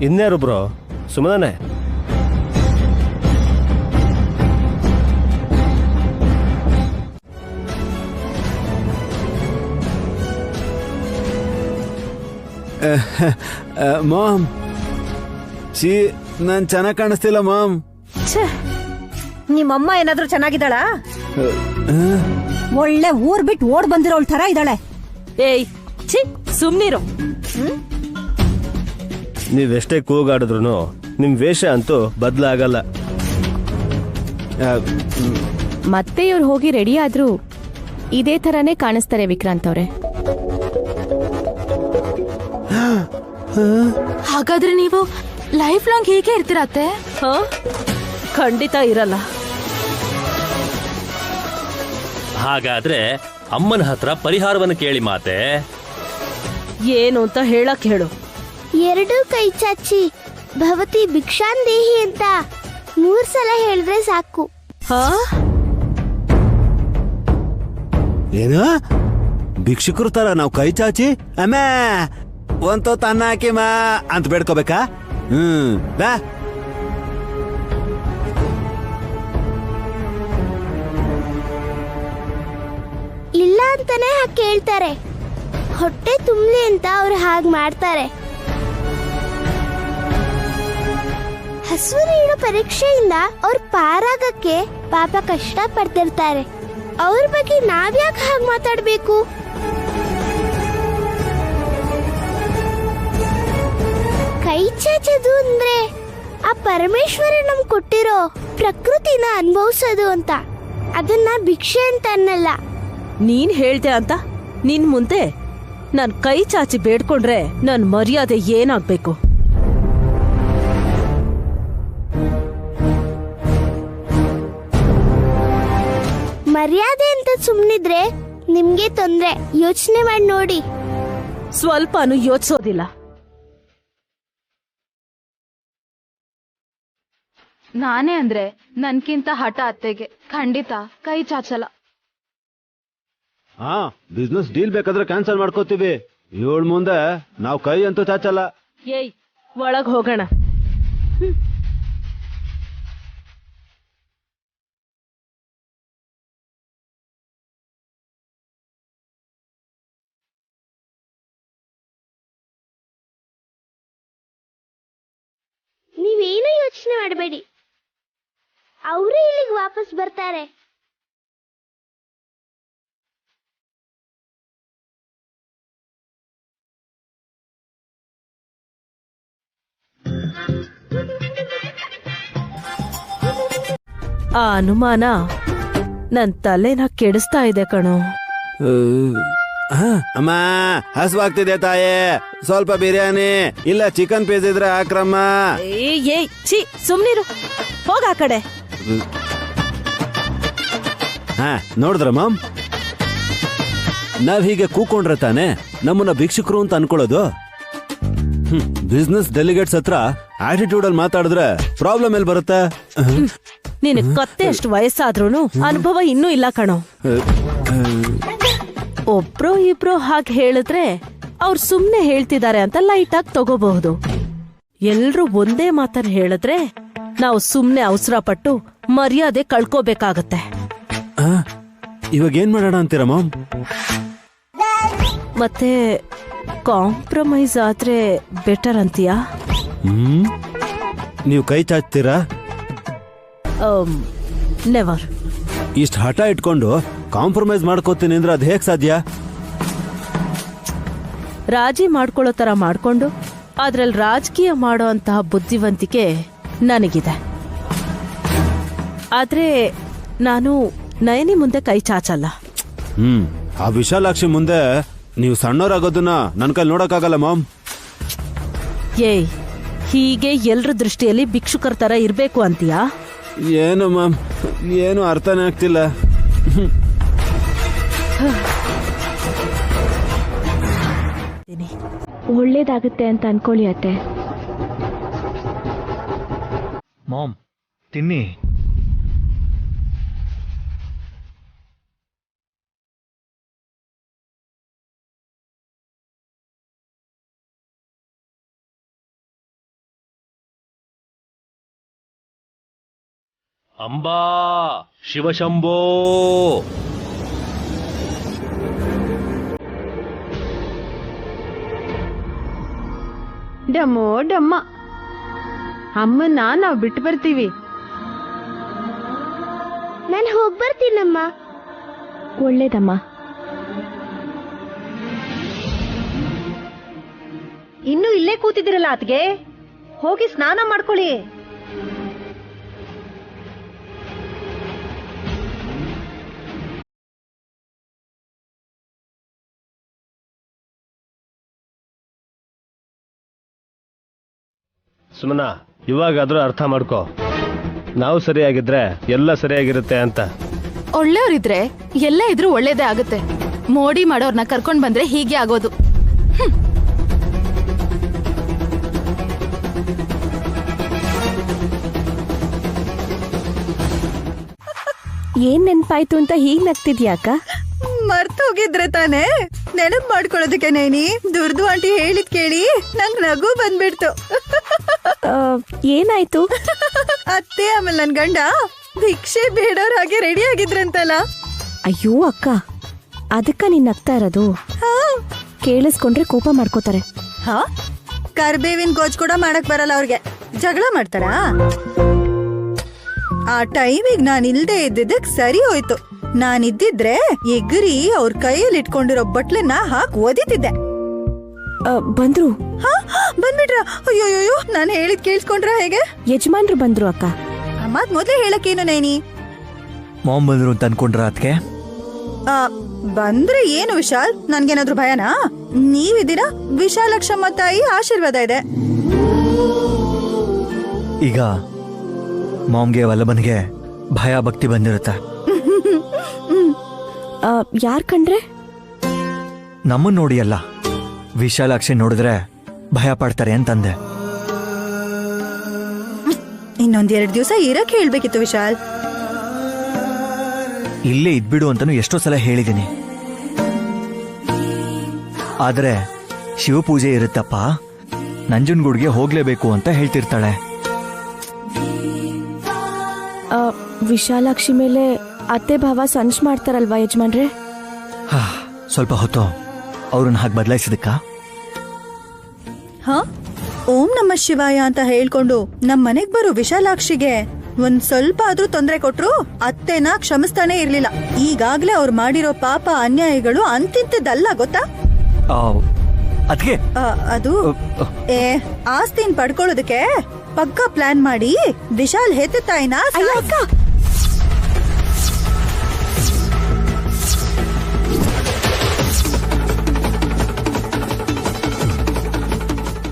[SPEAKER 1] ಇನ್ಯಾರು ಬ್ರೋ, ಸುಮ್ಮನೆ.
[SPEAKER 8] ಮಾಮ್, ನಾನ್ ಚೆನ್ನಾಗ್ ಕಾಣಿಸ್ತಿಲ್ಲ ಮಾಮ್.
[SPEAKER 5] ನಿಮ್ಮಮ್ಮ ಏನಾದ್ರೂ ಚೆನ್ನಾಗಿದ್ದಾಳಾ? ಒಳ್ಳೆ ಊರ್ ಬಿಟ್ಟು ಓಡ್ ಬಂದಿರೋಳ್ ತರ ಇದ್ದಾಳೆ.
[SPEAKER 9] ಏಯ್ ಛೀ, ಸುಮ್ನಿರು.
[SPEAKER 1] ನೀವೆಷ್ಟೇ ಕೂಗಾಡಿದ್ರು ನಿಮ್ ವೇಷ ಅಂತೂ ಬದಲಾಗಲ್ಲ.
[SPEAKER 4] ಮತ್ತೆ ಇವ್ರು ಹೋಗಿ ರೆಡಿ ಆದ್ರೂ ಇದೇ ತರಾನೇ ಕಾಣಿಸ್ತಾರೆ ವಿಕ್ರಾಂತ್ ಅವ್ರೆ.
[SPEAKER 2] ಹಾಗಾದ್ರೆ ನೀವು ಲೈಫ್ ಲಾಂಗ್ ಹೀಗೆ ಇರ್ತೀರತ್ತೆ?
[SPEAKER 9] ಖಂಡಿತ ಇರಲ್ಲ.
[SPEAKER 6] ಹಾಗಾದ್ರೆ ಅಮ್ಮನ ಹತ್ರ ಪರಿಹಾರವನ್ನು ಕೇಳಿ ಮಾತೆ.
[SPEAKER 9] ಏನು ಅಂತ ಹೇಳಕ್ ಹೇಳು.
[SPEAKER 11] ಎರಡು ಕೈ ಚಾಚಿ ಭವತಿ ಭಿಕ್ಷಾಂದೇಹಿ ಅಂತ 3 ಸಲ ಹೇಳಿದ್ರೆ ಸಾಕು.
[SPEAKER 8] ಏನು ಭಿಕ್ಷುಕರು ತರ ನಾವು ಕೈ ಚಾಚಿ ಅಮ್ಮ ಒಂತೋ ತನ್ನ ಹಾಕಿ ಮಾ ಅಂತ ಬೇಡ್ಕೋಬೇಕಾ? ಬಾ.
[SPEAKER 11] ಇಲ್ಲ ಅಂತಾನೆ ಹಾಗೆ ಕೇಳ್ತಾರೆ. ಹೊಟ್ಟೆ ತುಂಬಲಿ ಅಂತ ಅವ್ರು ಹಾಗೆ ಮಾಡ್ತಾರೆ. ಹಸು ನೀಡೋ ಪರೀಕ್ಷೆಯಿಂದ ಅವ್ರು ಪಾರಾಗಕ್ಕೆ ಪಾಪ ಕಷ್ಟ ಪಡ್ತಿರ್ತಾರೆ. ಅವ್ರ ಬಗ್ಗೆ ನಾವ್ಯಾಕೆ ಹಾಗೆ ಮಾತಾಡ್ಬೇಕು? ಕೈ ಚಾಚೋದು ಅಂದ್ರೆ ಆ ಪರಮೇಶ್ವರ ನಮ್ ಕೊಟ್ಟಿರೋ ಪ್ರಕೃತಿನ ಅನುಭವಿಸೋದು ಅಂತ. ಅದನ್ನ ಭಿಕ್ಷೆ ಅಂತ ಅನ್ನಲ್ಲ.
[SPEAKER 9] ನೀನ್ ಹೇಳ್ದೆ ಅಂತ ನಿನ್ ಮುಂದೆ ನಾನ್ ಕೈ ಚಾಚಿ ಬೇಡ್ಕೊಂಡ್ರೆ ನನ್ ಮರ್ಯಾದೆ ಏನಾಗ್ಬೇಕು?
[SPEAKER 11] ಮರ್ಯಾದೆ ಅಂತ ಸುಮ್ನಿದ್ರೆ ನಿಮ್ಗೆ ತೊಂದ್ರೆ. ಯೋಚನೆ ಮಾಡಿ ನೋಡಿ.
[SPEAKER 9] ಸ್ವಲ್ಪನೂ ಯೋಚಿಸೋದಿಲ್ಲ.
[SPEAKER 2] ನಾನೇ ಅಂದ್ರೆ ನನ್ಕಿಂತ ಹಠ ಅತ್ತೆಗೆ ಖಂಡಿತ ಕೈ ಚಾಚಲ್ಲ.
[SPEAKER 8] ಬಿಸ್ನೆಸ್ ಡೀಲ್ ಬೇಕಾದ್ರೆ ಕ್ಯಾನ್ಸಲ್ ಮಾಡ್ಕೋತೀವಿ. ಇವಳ ಮುಂದೆ ನಾವು ಕೈ ಅಂತೂ ಚಾಚಲ್ಲ.
[SPEAKER 9] ಏಯ್, ಒಳಗ್ ಹೋಗೋಣ.
[SPEAKER 11] ನೀವೇನು ಯೋಚನೆ ಮಾಡಬೇಡಿ, ಅವರೇ ಇಲ್ಲಿಗೆ ವಾಪಸ್ ಬರ್ತಾರೆ.
[SPEAKER 9] ಆ ಅನುಮಾನ ನನ್ ತಲೆನ ಕೆಡಿಸ್ತಾ ಇದೆ ಕಣೋ.
[SPEAKER 8] ಅಮ್ಮ ಹಸುವಾಗ್ತಿದೆ ತಾಯೇ, ಸ್ವಲ್ಪ ಬಿರಿಯಾನಿ ಇಲ್ಲ ಚಿಕನ್ ಪೀಸ್ ಇದ್ರೆ ಹಾಕ್ರಮ್ಮ.
[SPEAKER 9] ಏಯ್ ಛೀ, ಸುಮ್ನಿರು, ಹೋಗ ಆ ಕಡೆ.
[SPEAKER 8] ನೋಡಿದ್ರ ಮಾಮ್, ನಾವ್ ಹೀಗೆ ಕೂಕೊಂಡ್ರೆ ತಾನೆ ನಮ್ಮನ್ನ ಭಿಕ್ಷುಕರು ಅಂತ ಅನ್ಕೊಳ್ಳೋದು. ಬಿಸ್ನೆಸ್ ಡೆಲಿಗೇಟ್ಸ್ ಹತ್ರ ಆಟಿಟ್ಯೂಡ್ ಅಲ್ಲಿ ಮಾತಾಡಿದ್ರೆ ಪ್ರಾಬ್ಲಮ್ ಎಲ್ಲಿ ಬರುತ್ತೆ?
[SPEAKER 9] ನಿನ್ ಕತ್ತೆ ಅಷ್ಟು ವಯಸ್ಸಾದ್ರೂನು ಅನುಭವ ಇನ್ನೂ ಇಲ್ಲ ಕಣೋ. ಒಬ್ರೋ ಇಬ್ರೋ ಹಾಗೆ ಹೇಳಿದ್ರೆ ಅವ್ರು ಸುಮ್ನೆ ಹೇಳ್ತಿದ್ದಾರೆ ಅಂತ ಲೈಟ್ ಆಗಿ ತಗೋಬಹುದು. ಎಲ್ರು ಒಂದೇ ಮಾತನ್ನ ಹೇಳಿದ್ರೆ ನಾವು ಸುಮ್ನೆ ಅವಸರ ಪಟ್ಟು ಮರ್ಯಾದೆ ಕಳ್ಕೋಬೇಕಾಗತ್ತೆ.
[SPEAKER 8] ಇವಾಗ ಏನ್ ಮಾಡೋಣ ಅಂತೀರ ಮಾಮ್?
[SPEAKER 9] ಮತ್ತೆ ಕಾಂಪ್ರಮೈಸ್ ಆದ್ರೆ ಬೆಟರ್ ಅಂತೀಯಾ?
[SPEAKER 8] ನೀವು ಕೈ ಚಾಚ್ತೀರಾ?
[SPEAKER 9] ನೆವರ್.
[SPEAKER 8] ಇಷ್ಟು ಹಠ ಇಟ್ಕೊಂಡು ಕಾಂಪ್ರಮೈಸ್ ಮಾಡ್ಕೋತೀನಿ ಅಂದ್ರೆ ಅದು ಹೇಗ್ ಸಾಧ್ಯ?
[SPEAKER 9] ರಾಜಿ ಮಾಡ್ಕೊಳ್ಳೋ ತರ ಮಾಡ್ಕೊಂಡು ಅದ್ರಲ್ಲಿ ರಾಜಕೀಯ ಮಾಡೋ ಅಂತಹ ಬುದ್ಧಿವಂತಿಕೆ ನನಗಿದೆ. ಆದ್ರೆ ನಾನು ನಯನಿ ಮುಂದೆ ಕೈ ಚಾಚಲ್ಲ.
[SPEAKER 8] ಆ ವಿಶಾಲಾಕ್ಷಿ ಮುಂದೆ ನೀವು ಸಣ್ಣವರಾಗೋದನ್ನ ನನ್ನ ಕೈಲಿ ನೋಡಕ್ಕಾಗಲ್ಲ ಮಾಮ್.
[SPEAKER 9] ಏಯ್, ಹೀಗೆ ಎಲ್ರ ದೃಷ್ಟಿಯಲ್ಲಿ ಭಿಕ್ಷುಕರ ತರ ಇರ್ಬೇಕು ಅಂತೀಯಾ?
[SPEAKER 8] ಏನು ಮಾಮ್, ಏನು ಅರ್ಥನೇ ಆಗ್ತಿಲ್ಲ.
[SPEAKER 4] ಒಳ್ಳೇದಾಗುತ್ತೆ ಅಂತ ಅನ್ಕೊಳ್ಳಿ ಅತ್ತೆ.
[SPEAKER 7] ಮಾಮ್ ತಿನ್ನಿ.
[SPEAKER 6] ಅಂಬಾ ಶಿವಶಂಭೋ.
[SPEAKER 10] ಡಮ್ಮೋ ಡಮ್ಮ, ಅಮ್ಮನ್ನ ನಾವು ಬಿಟ್ಟು ಬರ್ತೀವಿ.
[SPEAKER 11] ನಾನು ಹೋಗಿ ಬರ್ತೀನಮ್ಮ.
[SPEAKER 4] ಒಳ್ಳೇದಮ್ಮ.
[SPEAKER 5] ಇನ್ನು ಇಲ್ಲೇ ಕೂತಿದಿರಲ್ಲ ಅತ್ಗೆ, ಹೋಗಿ ಸ್ನಾನ ಮಾಡ್ಕೊಳ್ಳಿ.
[SPEAKER 1] ಸುಮನಾ, ಇವಾಗಾದ್ರೂ ಅರ್ಥ ಮಾಡ್ಕೋ, ನಾವು ಸರಿಯಾಗಿದ್ರೆ ಎಲ್ಲ ಸರಿಯಾಗಿರುತ್ತೆ ಅಂತ.
[SPEAKER 2] ಒಳ್ಳೆಯವ್ರಿದ್ರೆ ಎಲ್ಲ ಇದ್ರೂ ಒಳ್ಳೇದೇ ಆಗುತ್ತೆ. ಮೋಡಿ ಮಾಡೋರ್ನ ಕರ್ಕೊಂಡ್ ಬಂದ್ರೆ ಹೀಗೆ ಆಗೋದು.
[SPEAKER 4] ಏನ್ ನೆನ್ಪಾಯ್ತು ಅಂತ ಹೀಗ್ ನಗ್ತಿದ್ಯಾಕ?
[SPEAKER 3] ಮರ್ತೋಗಿದ್ರೆ ತಾನೇ ನೆನಪು ಮಾಡ್ಕೊಳ್ಳೋದಕ್ಕೆ ನೈನಿ. ದುರ್ದು ಆಂಟಿ ಹೇಳಿದ್ ಕೇಳಿ ನಂಗ್ ನಗು ಬಂದ್ಬಿಡ್ತು.
[SPEAKER 4] ಏನಾಯ್ತು?
[SPEAKER 3] ಅತ್ತೆ ಆಮೇಲೆ ನನ್ ಗಂಡ ಭಿಕ್ಷೆ ಬೇಡವ್ರ ಹಾಗೆ ರೆಡಿ ಆಗಿದ್ರಂತಲ್ಲ.
[SPEAKER 4] ಅಯ್ಯೋ ಅಕ್ಕ, ಅದಕ್ಕ ನೀನ್ ನಗ್ತಾ ಇರೋದು? ಕೇಳಿಸ್ಕೊಂಡ್ರೆ ಕೋಪ ಮಾಡ್ಕೋತಾರೆ.
[SPEAKER 3] ಹಾ, ಕರ್ಬೇವಿನ ಗೋಜ್ ಕೂಡ ಮಾಡಕ್ ಬರಲ್ಲ ಅವ್ರಿಗೆ. ಜಗಳ ಮಾಡ್ತಾರಾ? ಆ ಟೈಮಿಗೆ ನಾನ್ ಇಲ್ದೇ ಇದ್ದಿದ್ದಕ್ ಸರಿ ಹೋಯ್ತು. ನಾನಿದ್ದಿದ್ರೆ ಎಗ್ರಿ ಅವ್ರ ಕೈಯಲ್ಲಿ ಇಟ್ಕೊಂಡಿರೋ ಬಟ್ಲನ್ನ ಹಾಕ್ ಓದಿತಿದ್ದೆ.
[SPEAKER 4] ಬಂದ್ರು?
[SPEAKER 3] ಬಂದ್ಬಿಟ್ರ? ಅಯ್ಯೋಯ್ಯೋ, ನಾನ್ ಹೇಳಿದ್ ಕೇಳಿಸ್ಕೊಂಡ್ರ ಹೇಗೆ?
[SPEAKER 4] ಯಜಮಾನ್ರು ಬಂದ್ರು ಅಕ್ಕ.
[SPEAKER 3] ಅಮ್ಮದ್ ಮೊದ್ಲೇ ಹೇಳಕ್ಕೇನು ನೈನಿ?
[SPEAKER 7] ಮಾಮ್ ಬಂದ್ರು ಅಂತ ಅನ್ಕೊಂಡ್ರ ಅದಕ್ಕೆ?
[SPEAKER 3] ಬಂದ್ರೆ ಏನು ವಿಶಾಲ್, ನನ್ಗೇನಾದ್ರು ಭಯನಾ? ನೀವಿದ್ದೀರಾ, ವಿಶಾಲಕ್ಷಮ್ಮ ತಾಯಿ ಆಶೀರ್ವಾದ ಇದೆ.
[SPEAKER 7] ಈಗ ಮಾಮ್ಗೆ ವಲ್ಲಭನ್ಗೆ ಭಯ ಭಕ್ತಿ ಬಂದಿರುತ್ತೆ.
[SPEAKER 4] ಯಾರ್ ಕಂಡ್ರೆ?
[SPEAKER 7] ನಮ್ಮನ್ ನೋಡಿ ಅಲ್ಲ, ವಿಶಾಲಾಕ್ಷಿ ನೋಡಿದ್ರೆ ಭಯ ಪಡ್ತಾರೆ ಅಂತಂದೆ.
[SPEAKER 3] ಇನ್ನೊಂದೆರಡು ದಿವಸ ಇರಕ್ ಹೇಳ್ಬೇಕಿತ್ತು ವಿಶಾಲ್.
[SPEAKER 7] ಇಲ್ಲೇ ಇದ್ಬಿಡು ಅಂತಾನು ಎಷ್ಟೋ ಸಲ ಹೇಳಿದ್ದೀನಿ. ಆದ್ರೆ ಶಿವಪೂಜೆ ಇರುತ್ತಪ್ಪ, ನಂಜನಗೂಡ್ಗೆ ಹೋಗ್ಲೇಬೇಕು ಅಂತ ಹೇಳ್ತಿರ್ತಾಳೆ.
[SPEAKER 4] ವಿಶಾಲಾಕ್ಷಿ ಮೇಲೆ ಅತ್ತೆ ಭಾವ ಸಂಚ್ ಮಾಡ್ತಾರಲ್ವಾ ಯಜಮಾನ್ರೆ?
[SPEAKER 7] ಸ್ವಲ್ಪ ಹೊತ್ತು ಅವ್ರನ್ನ ಹಾಗೆ ಬದಲಾಯಿಸಿದಕ್ಕ?
[SPEAKER 3] ಹಾ, ಓಂ ನಮ ಶಿವಾಯ ಅಂತ ಹೇಳ್ಕೊಂಡು ನಮ್ ಮನೆಗ್ ಬರೋ ವಿಶಾಲಾಕ್ಷಿಗೆ ಒಂದ್ ಸ್ವಲ್ಪ ಆದ್ರೂ ತೊಂದ್ರೆ ಕೊಟ್ರು ಅತ್ತೆನ ಕ್ಷಮಿಸ್ತಾನೆ ಇರ್ಲಿಲ್ಲ. ಈಗಾಗ್ಲೇ ಅವ್ರು ಮಾಡಿರೋ ಪಾಪ ಅನ್ಯಾಯಗಳು ಅಂತಿಂತದ್ದಲ್ಲ ಗೊತ್ತಾ?
[SPEAKER 7] ಅದ್ಕೆ
[SPEAKER 3] ಅದು ಆಸ್ತಿನ್ ಪಡ್ಕೊಳ್ಳೋದಕ್ಕೆ ಪಕ್ಕ ಪ್ಲಾನ್ ಮಾಡಿ ವಿಶಾಲ್ ಹೆತ್ತ ತಾಯಿನ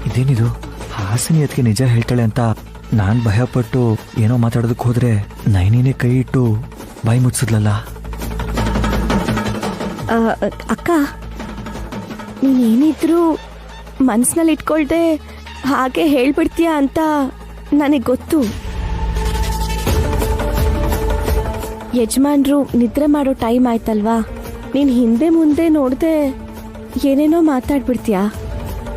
[SPEAKER 7] ಇದೇನಿದು? ಹಾಸಿನಿ ಅದಕ್ಕೆ ನಿಜ ಹೇಳ್ತಾಳೆ ಅಂತ ನಾನ್ ಭಯಪಟ್ಟು ಏನೋ ಮಾತಾಡೋದಕ್ಕೆ ಹೋದ್ರೆ ನೈನಿನೇ ಕೈ ಇಟ್ಟು ಬಾಯಿ ಮುಚ್ಚಿದ್ಲಲ್ಲ.
[SPEAKER 4] ಅಕ್ಕ, ನೀನೇನಿದ್ರು ಮನ್ಸಿನಲ್ಲಿ ಇಟ್ಕೊಳ್ದೆ ಹಾಗೆ ಹೇಳ್ಬಿಡ್ತೀಯ ಅಂತ ನನಗೆ ಗೊತ್ತು. ಯಜಮಾನ್ರು ನಿದ್ರೆ ಮಾಡೋ ಟೈಮ್ ಆಯ್ತಲ್ವಾ, ನೀನ್ ಹಿಂದೆ ಮುಂದೆ ನೋಡ್ದೆ ಏನೇನೋ ಮಾತಾಡ್ಬಿಡ್ತೀಯ.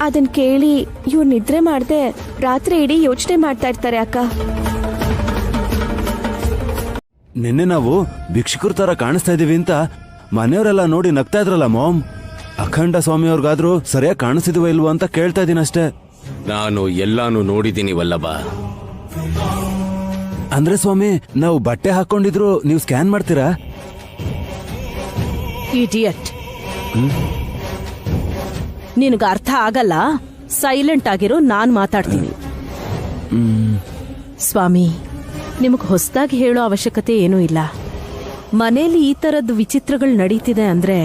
[SPEAKER 4] ಅದನ್ ಕೇಳಿ ಇವ್ರು ನಿದ್ರೆ ಮಾಡ್ದೆ ರಾತ್ರಿ ಇಡೀ ಯೋಚನೆ ಮಾಡ್ತಾ ಇರ್ತಾರೆ ಅಕ್ಕ.
[SPEAKER 8] ನಿನ್ನೆ ನಾವು ಭಿಕ್ಷುಕರ ತರ ಕಾಣಿಸ್ತಾ ಇದೀವಿ ಅಂತ ಮನೆಯವರೆಲ್ಲ ನೋಡಿ ನಗ್ತಾ ಇದ್ರಲ್ಲ ಮಾಮ್. ಅಖಂಡ ಸ್ವಾಮಿಯವ್ರಿಗಾದ್ರೂ ಸರಿಯಾಗಿ ಕಾಣಿಸ್ತಿದ್ವ ಇಲ್ವೋ ಅಂತ ಕೇಳ್ತಾ ಇದೀನಿ ಅಷ್ಟೇ.
[SPEAKER 6] ನಾನು ಎಲ್ಲಾನು ನೋಡಿದ್ದೀನಿ ವಲ್ಲಭ.
[SPEAKER 8] ಅಂದ್ರೆ ಸ್ವಾಮಿ, ನಾವು ಬಟ್ಟೆ ಹಾಕೊಂಡಿದ್ರು ನೀವು ಸ್ಕ್ಯಾನ್ ಮಾಡ್ತೀರಾ?
[SPEAKER 9] ಇಡಿಯಟ್, ನಿನಗ ಅರ್ಥ ಆಗಲ್ಲ. ಸೈಲೆಂಟ್ ಆಗಿರೋ, ನಾನ್ ಮಾತಾಡ್ತೀನಿ. ಸ್ವಾಮಿ, ನಿಮಗ್ ಹೊಸದಾಗಿ ಹೇಳೋ ಅವಶ್ಯಕತೆ ಏನೂ ಇಲ್ಲ. ಮನೇಲಿ ಈ ತರದ್ ವಿಚಿತ್ರಗಳು ನಡೀತಿದೆ ಅಂದ್ರೆ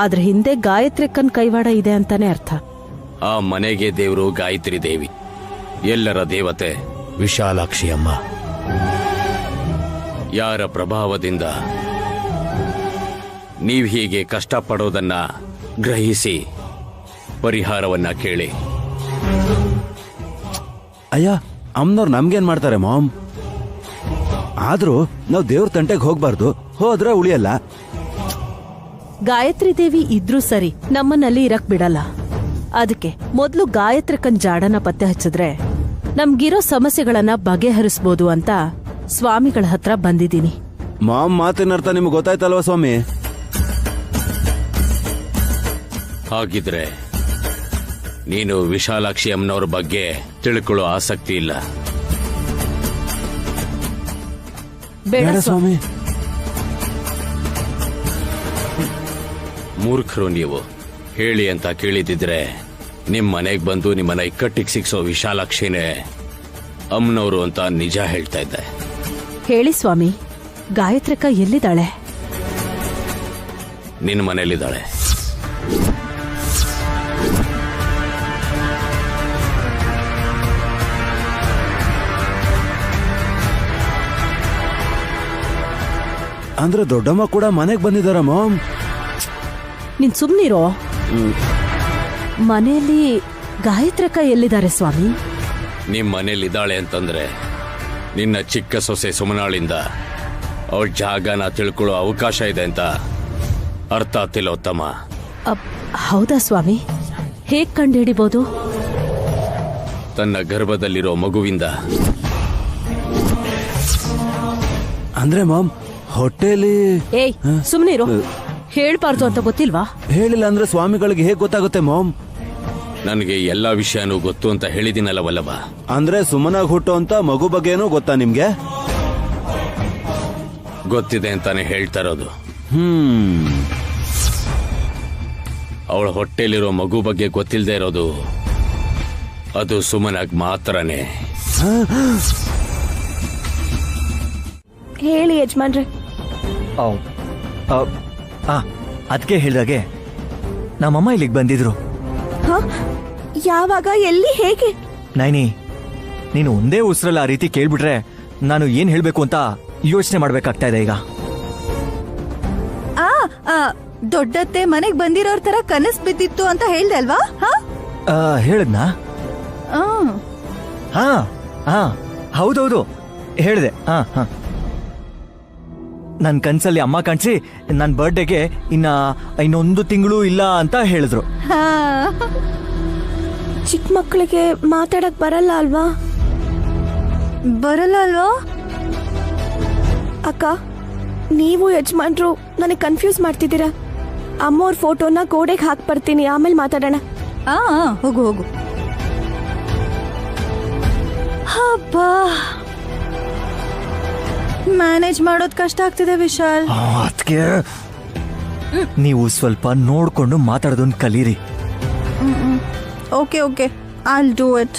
[SPEAKER 9] ಅದ್ರ ಹಿಂದೆ ಗಾಯತ್ರಿಕನ್ ಕೈವಾಡ ಇದೆ ಅಂತಾನೆ ಅರ್ಥ.
[SPEAKER 6] ಆ ಮನೆಗೆ ದೇವರು ಗಾಯತ್ರಿ ದೇವಿ, ಎಲ್ಲರ ದೇವತೆ ವಿಶಾಲಾಕ್ಷಿ ಅಮ್ಮ. ಯಾರ ಪ್ರಭಾವದಿಂದ ನೀವ್ ಹೀಗೆ ಕಷ್ಟಪಡೋದನ್ನ ಗ್ರಹಿಸಿ ಪರಿಹಾರವನ್ನ ಕೇಳಿ.
[SPEAKER 8] ಅಯ್ಯ, ಅಮ್ಮನವ್ರು ನಮ್ಗೇನ್ ಮಾಡ್ತಾರೆ ಮಾಮ್? ಆದ್ರೂ ನಾವು ದೇವ್ರ ತಂಟೆಗೆ ಹೋಗ್ಬಾರ್ದು, ಹೋದ್ರೆ ಉಳಿಯಲ್ಲ.
[SPEAKER 9] ಗಾಯತ್ರಿ ದೇವಿ ಇದ್ರೂ ಸರಿ, ನಮ್ಮನ್ನಲ್ಲಿ ಇರಕ್ ಬಿಡಲ್ಲ. ಅದಕ್ಕೆ ಮೊದ್ಲು ಗಾಯತ್ರಿಕನ್ ಜಾಡನ ಪತ್ತೆ ಹಚ್ಚಿದ್ರೆ ನಮ್ಗಿರೋ ಸಮಸ್ಯೆಗಳನ್ನ ಬಗೆಹರಿಸಬಹುದು ಅಂತ ಸ್ವಾಮಿಗಳ ಹತ್ರ ಬಂದಿದ್ದೀನಿ.
[SPEAKER 8] ಮಾಮ್ ಮಾತಿನ ಅರ್ಥ ನಿಮ್ಗೆ ಗೊತ್ತಾಯ್ತಲ್ವಾ ಸ್ವಾಮಿ?
[SPEAKER 6] ಹಾಗಿದ್ರೆ ನೀನು ವಿಶಾಲಾಕ್ಷಿ ಅಮ್ಮನವ್ರ ಬಗ್ಗೆ ತಿಳ್ಕೊಳ್ಳೋ ಆಸಕ್ತಿ ಇಲ್ಲ?
[SPEAKER 9] ಬೇಡ
[SPEAKER 8] ಸ್ವಾಮಿ.
[SPEAKER 6] ಮೂರ್ಖರು ನೀವು. ಹೇಳಿ ಅಂತ ಕೇಳಿದಿದ್ರೆ
[SPEAKER 12] ನಿಮ್ ಮನೆಗ್ ಬಂದು ನಿಮ್ಮನ್ನ ಇಕ್ಕಟ್ಟಿಗೆ ಸಿಕ್ಸೋ ವಿಶಾಲಾಕ್ಷಿನೇ ಅಮ್ಮನವರು ಅಂತ ನಿಜ ಹೇಳ್ತಾ ಇದ್ದೆ.
[SPEAKER 9] ಹೇಳಿ ಸ್ವಾಮಿ, ಗಾಯತ್ರಕ್ಕ ಎಲ್ಲಿದ್ದಾಳೆ?
[SPEAKER 12] ನಿನ್ನ ಮನೇಲಿದ್ದಾಳೆ.
[SPEAKER 8] ಅಂದ್ರೆ ದೊಡ್ಡಮ್ಮ ಕೂಡ ಮನೆಗೆ ಬಂದಿದಾರ ಮಾಮ್?
[SPEAKER 9] ನೀನ್ ಸುಮ್ನಿರೋ. ಮನೆಯಲ್ಲಿ ಗಾಯತ್ರಕ್ಕ ಎಲ್ಲಿದ್ದಾರೆ ಸ್ವಾಮಿ?
[SPEAKER 12] ನಿಮ್ ಮನೇಲಿದ್ದಾಳೆ ಅಂತಂದ್ರೆ ನಿನ್ನ ಚಿಕ್ಕ ಸೊಸೆ ಸುಮನಾಳಿಂದ ಅವಳ ಜಾಗನ ತಿಳ್ಕೊಳ್ಳೋ ಅವಕಾಶ ಇದೆ ಅಂತ ಅರ್ಥ ಆಗ್ತಿಲ್ಲ ಉತ್ತಮ.
[SPEAKER 9] ಹೌದಾ ಸ್ವಾಮಿ? ಹೇಗ್ ಕಂಡುಹಿಡಿಬಹುದು?
[SPEAKER 12] ತನ್ನ ಗರ್ಭದಲ್ಲಿರೋ ಮಗುವಿಂದ.
[SPEAKER 8] ಅಂದ್ರೆ ಮಾಮ್ ಹೊಟ್ಟೆಲಿ.
[SPEAKER 9] ಏಯ್ ಸುಮ್ನಿರು. ಹೇಳ್ಬಾರ್ದು ಅಂತ ಗೊತ್ತಿಲ್ವಾ?
[SPEAKER 8] ಹೇಳಿಲ್ಲ ಅಂದ್ರೆ ಸ್ವಾಮಿಗಳಿಗೆ ಹೇಗ್ ಗೊತ್ತಾಗುತ್ತೆ ಮಾಮ್?
[SPEAKER 12] ನನಗೆ ಎಲ್ಲಾ ವಿಷಯನೂ ಗೊತ್ತು ಅಂತ ಹೇಳಿದಿನಲ್ಲ ವಲ್ಲಭ.
[SPEAKER 8] ಅಂದ್ರೆ ಸುಮ್ಮನಾಗ್ ಹುಟ್ಟು ಅಂತ ಮಗು ಬಗ್ಗೆನೂ ಗೊತ್ತಾ ನಿಮ್ಗೆ?
[SPEAKER 12] ಗೊತ್ತಿದೆ ಅಂತಾನೆ ಹೇಳ್ತಾ ಇರೋದು. ಅವಳ ಹೊಟ್ಟೆಲಿರೋ ಮಗು ಬಗ್ಗೆ ಗೊತ್ತಿಲ್ಲದೆ ಇರೋದು ಅದು ಸುಮನಾಗ್ ಮಾತ್ರನೇ.
[SPEAKER 4] ಹೇಳಿ ಯಜಮಾನ್ರೆ.
[SPEAKER 7] ಅದಕ್ಕೆ ಹೇಳಿದಾಗೆ ನಮ್ಮಮ್ಮ ಇಲ್ಲಿಗೆ ಬಂದಿದ್ರು.
[SPEAKER 4] ಯಾವಾಗ, ಎಲ್ಲಿ, ಹೇಗೆ?
[SPEAKER 7] ನೈನಿ, ನೀನು ಒಂದೇ ಉಸಿರಲ್ಲಿ ಆ ರೀತಿ ಕೇಳ್ಬಿಟ್ರೆ ನಾನು ಏನ್ ಹೇಳ್ಬೇಕು ಅಂತ ಯೋಚನೆ ಮಾಡ್ಬೇಕಾಗ್ತಾ ಇದೆ ಈಗ.
[SPEAKER 3] ದೊಡ್ಡತ್ತೆ ಮನೆಗ್ ಬಂದಿರೋರ್ ತರ ಕನಸ್ ಬಿದ್ದಿತ್ತು ಅಂತ ಹೇಳ್ದೆ ಅಲ್ವಾ?
[SPEAKER 7] ಹೇಳದ್ನಾ? ಹೌದೌದು ಹೇಳ್ದೆ. ನನ್ ಕನ್ಸಲ್ಲಿ ಅಮ್ಮ ಕಾಣಿಸಿ ನನ್ ಬರ್ಡೇಗೆ ಇನ್ನೊಂದು ತಿಂಗಳು ಇಲ್ಲ ಅಂತ ಹೇಳಿದ್ರು.
[SPEAKER 4] ಚಿಕ್ಕ ಮಕ್ಕಳಿಗೆ ಮಾತಾಡಕ್ ಬರಲ್ಲ ಅಲ್ವಾ?
[SPEAKER 3] ಬರಲ್ಲ ಅಲ್ವಾ?
[SPEAKER 4] ಅಕ್ಕ, ನೀವು ಯಜಮಾನ್ರು ನನಗೆ ಕನ್ಫ್ಯೂಸ್ ಮಾಡ್ತಿದ್ದೀರಾ. ಅಮ್ಮೋರ್ ಫೋಟೋನ ಗೋಡೆಗೆ ಹಾಕ್ ಬರ್ತೀನಿ, ಆಮೇಲೆ ಮಾತಾಡೋಣ.
[SPEAKER 3] ಹೋಗು ಹೋಗು. ಹಬ್ಬಾ, ಮ್ಯಾನೇಜ್ ಮಾಡೋದ್ ಕಷ್ಟ ಆಗ್ತಿದೆ ವಿಶಾಲ್.
[SPEAKER 7] ಅದಕ್ಕೆ ನೀವು ಸ್ವಲ್ಪ ನೋಡ್ಕೊಂಡು ಮಾತಾಡೋದನ್ನ ಕಲೀರಿ.
[SPEAKER 3] Okay okay, I'll do it.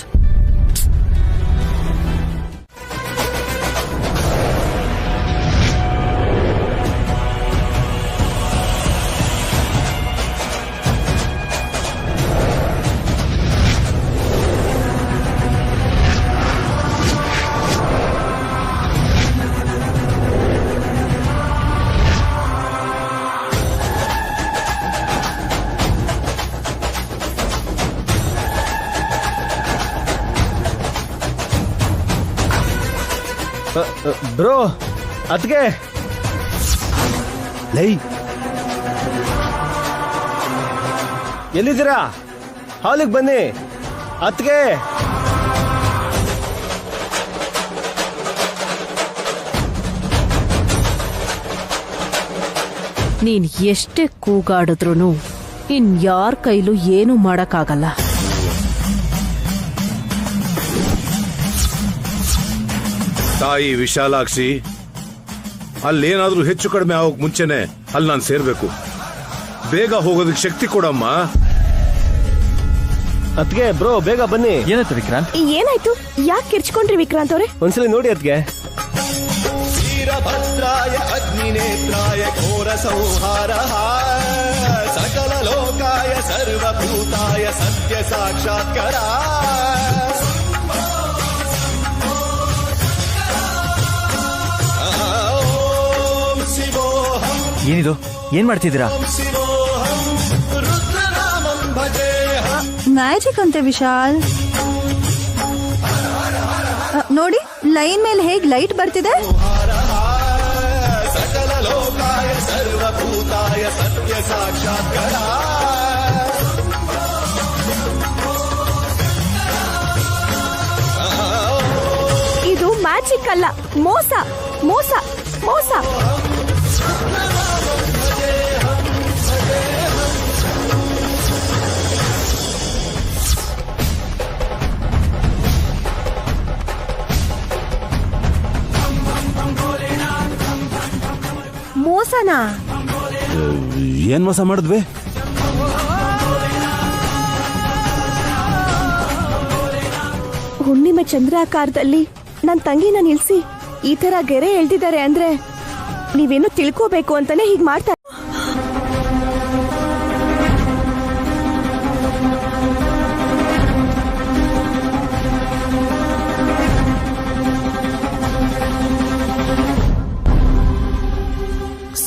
[SPEAKER 1] Bro, ಅದ್ಕೆ
[SPEAKER 8] ಲೈ
[SPEAKER 1] ಎಲ್ಲಿದ್ದೀರಾ? ಹಾಲಿಗೆ ಬನ್ನಿ. ಅದ್ಕೆ
[SPEAKER 9] ನೀನ್ ಎಷ್ಟೇ ಕೂಗಾಡಿದ್ರು ಇನ್ಯಾರ ಕೈಲೂ ಏನೂ ಮಾಡಕ್ಕಾಗಲ್ಲ.
[SPEAKER 13] ತಾಯಿ ವಿಶಾಲಾಕ್ಷಿ, ಅಲ್ಲೇನಾದ್ರೂ ಹೆಚ್ಚು ಕಡಿಮೆ ಆಗೋಕ್ ಮುಂಚೆನೆ ಅಲ್ಲಿ ನಾನು ಸೇರ್ಬೇಕು. ಬೇಗ ಹೋಗೋದಕ್ಕೆ ಶಕ್ತಿ ಕೊಡಮ್ಮ.
[SPEAKER 1] ಅದ್ಕೆ ಬ್ರೋ, ಬೇಗ ಬನ್ನಿ.
[SPEAKER 7] ಏನಾಯ್ತು ವಿಕ್ರಾಂತ್?
[SPEAKER 4] ಏನಾಯ್ತು? ಯಾಕೆ ಕಿರ್ಚ್ಕೊಂಡ್ರಿ ವಿಕ್ರಾಂತ್ ಅವ್ರೆ?
[SPEAKER 1] ಒಂದ್ಸಲಿ ನೋಡಿ ಅದ್ಕೆ.
[SPEAKER 14] ವೀರಭದ್ರಾಯ ಅಗ್ನಿನೇತ್ರಾಯ ಘೋರ ಸಂಹಾರ ಸಕಲ ಲೋಕಾಯ ಸರ್ವಭೂತಾಯ ಸತ್ಯ ಸಾಕ್ಷಾತ್ಕಾರ.
[SPEAKER 7] ಏನಿದು? ಏನ್ ಮಾಡ್ತಿದ್ದೀರಾ?
[SPEAKER 3] ಮ್ಯಾಜಿಕ್ ಅಂತೆ ವಿಶಾಲ್. ನೋಡಿ, ಲೈನ್ ಮೇಲೆ ಹೇಗ್ ಲೈಟ್ ಬರ್ತಿದೆ.
[SPEAKER 14] ಸಕಲ ಲೋಕಾಯ ಸರ್ವಭೂತಾಯ ಸತ್ಯ ಸಾಕ್ಷಾತ್ಕಾರ.
[SPEAKER 4] ಇದು ಮ್ಯಾಜಿಕ್ ಅಲ್ಲ, ಮೋಸ ಮೋಸ ಮೋಸ. ಮೋಸನಾ?
[SPEAKER 8] ಏನ್ ಮೋಸ ಮಾಡಿದ್ವಿ?
[SPEAKER 4] ಹುಣ್ಣಿಮೆ ಚಂದ್ರಾಕಾರದಲ್ಲಿ ನನ್ ತಂಗಿನ ನಿಲ್ಸಿ ಈ ತರ ಗೆರೆ ಎಳ್ದಿದ್ದಾರೆ ಅಂದ್ರೆ ನೀವೇನು ತಿಳ್ಕೋಬೇಕು ಅಂತಾನೆ ಹೀಗ್ ಮಾಡ್ತಾರೆ.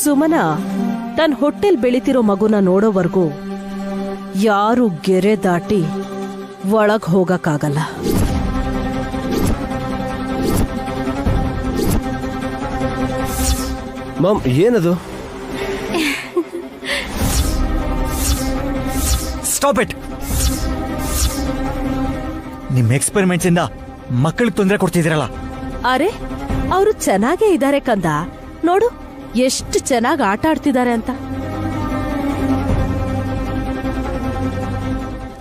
[SPEAKER 9] ಸುಮನ ತನ್ನ ಹೊಟ್ಟೆಲ್ ಬೆಳಿತಿರೋ ಮಗುನ ನೋಡೋವರೆಗೂ ಯಾರು ಗೆರೆ ದಾಟಿ ಒಳಗ್ ಹೋಗಕ್ಕಾಗಲ್ಲ.
[SPEAKER 1] ಮಾಮ್, ಏನದು?
[SPEAKER 7] Stop it. ನಿಮ್ ಎಕ್ಸ್ಪೆರಿಮೆಂಟ್ಸ್ ಇಂದ ಮಕ್ಕಳಿಗೆ ತೊಂದರೆ ಕೊಡ್ತಿದ್ದೀರಲ್ಲ.
[SPEAKER 9] ಅರೆ, ಅವರು ಚೆನ್ನಾಗೇ ಇದ್ದಾರೆ ಕಂದ. ನೋಡು ಎಷ್ಟು ಚೆನ್ನಾಗಿ ಆಟ ಆಡ್ತಿದ್ದಾರೆ ಅಂತ.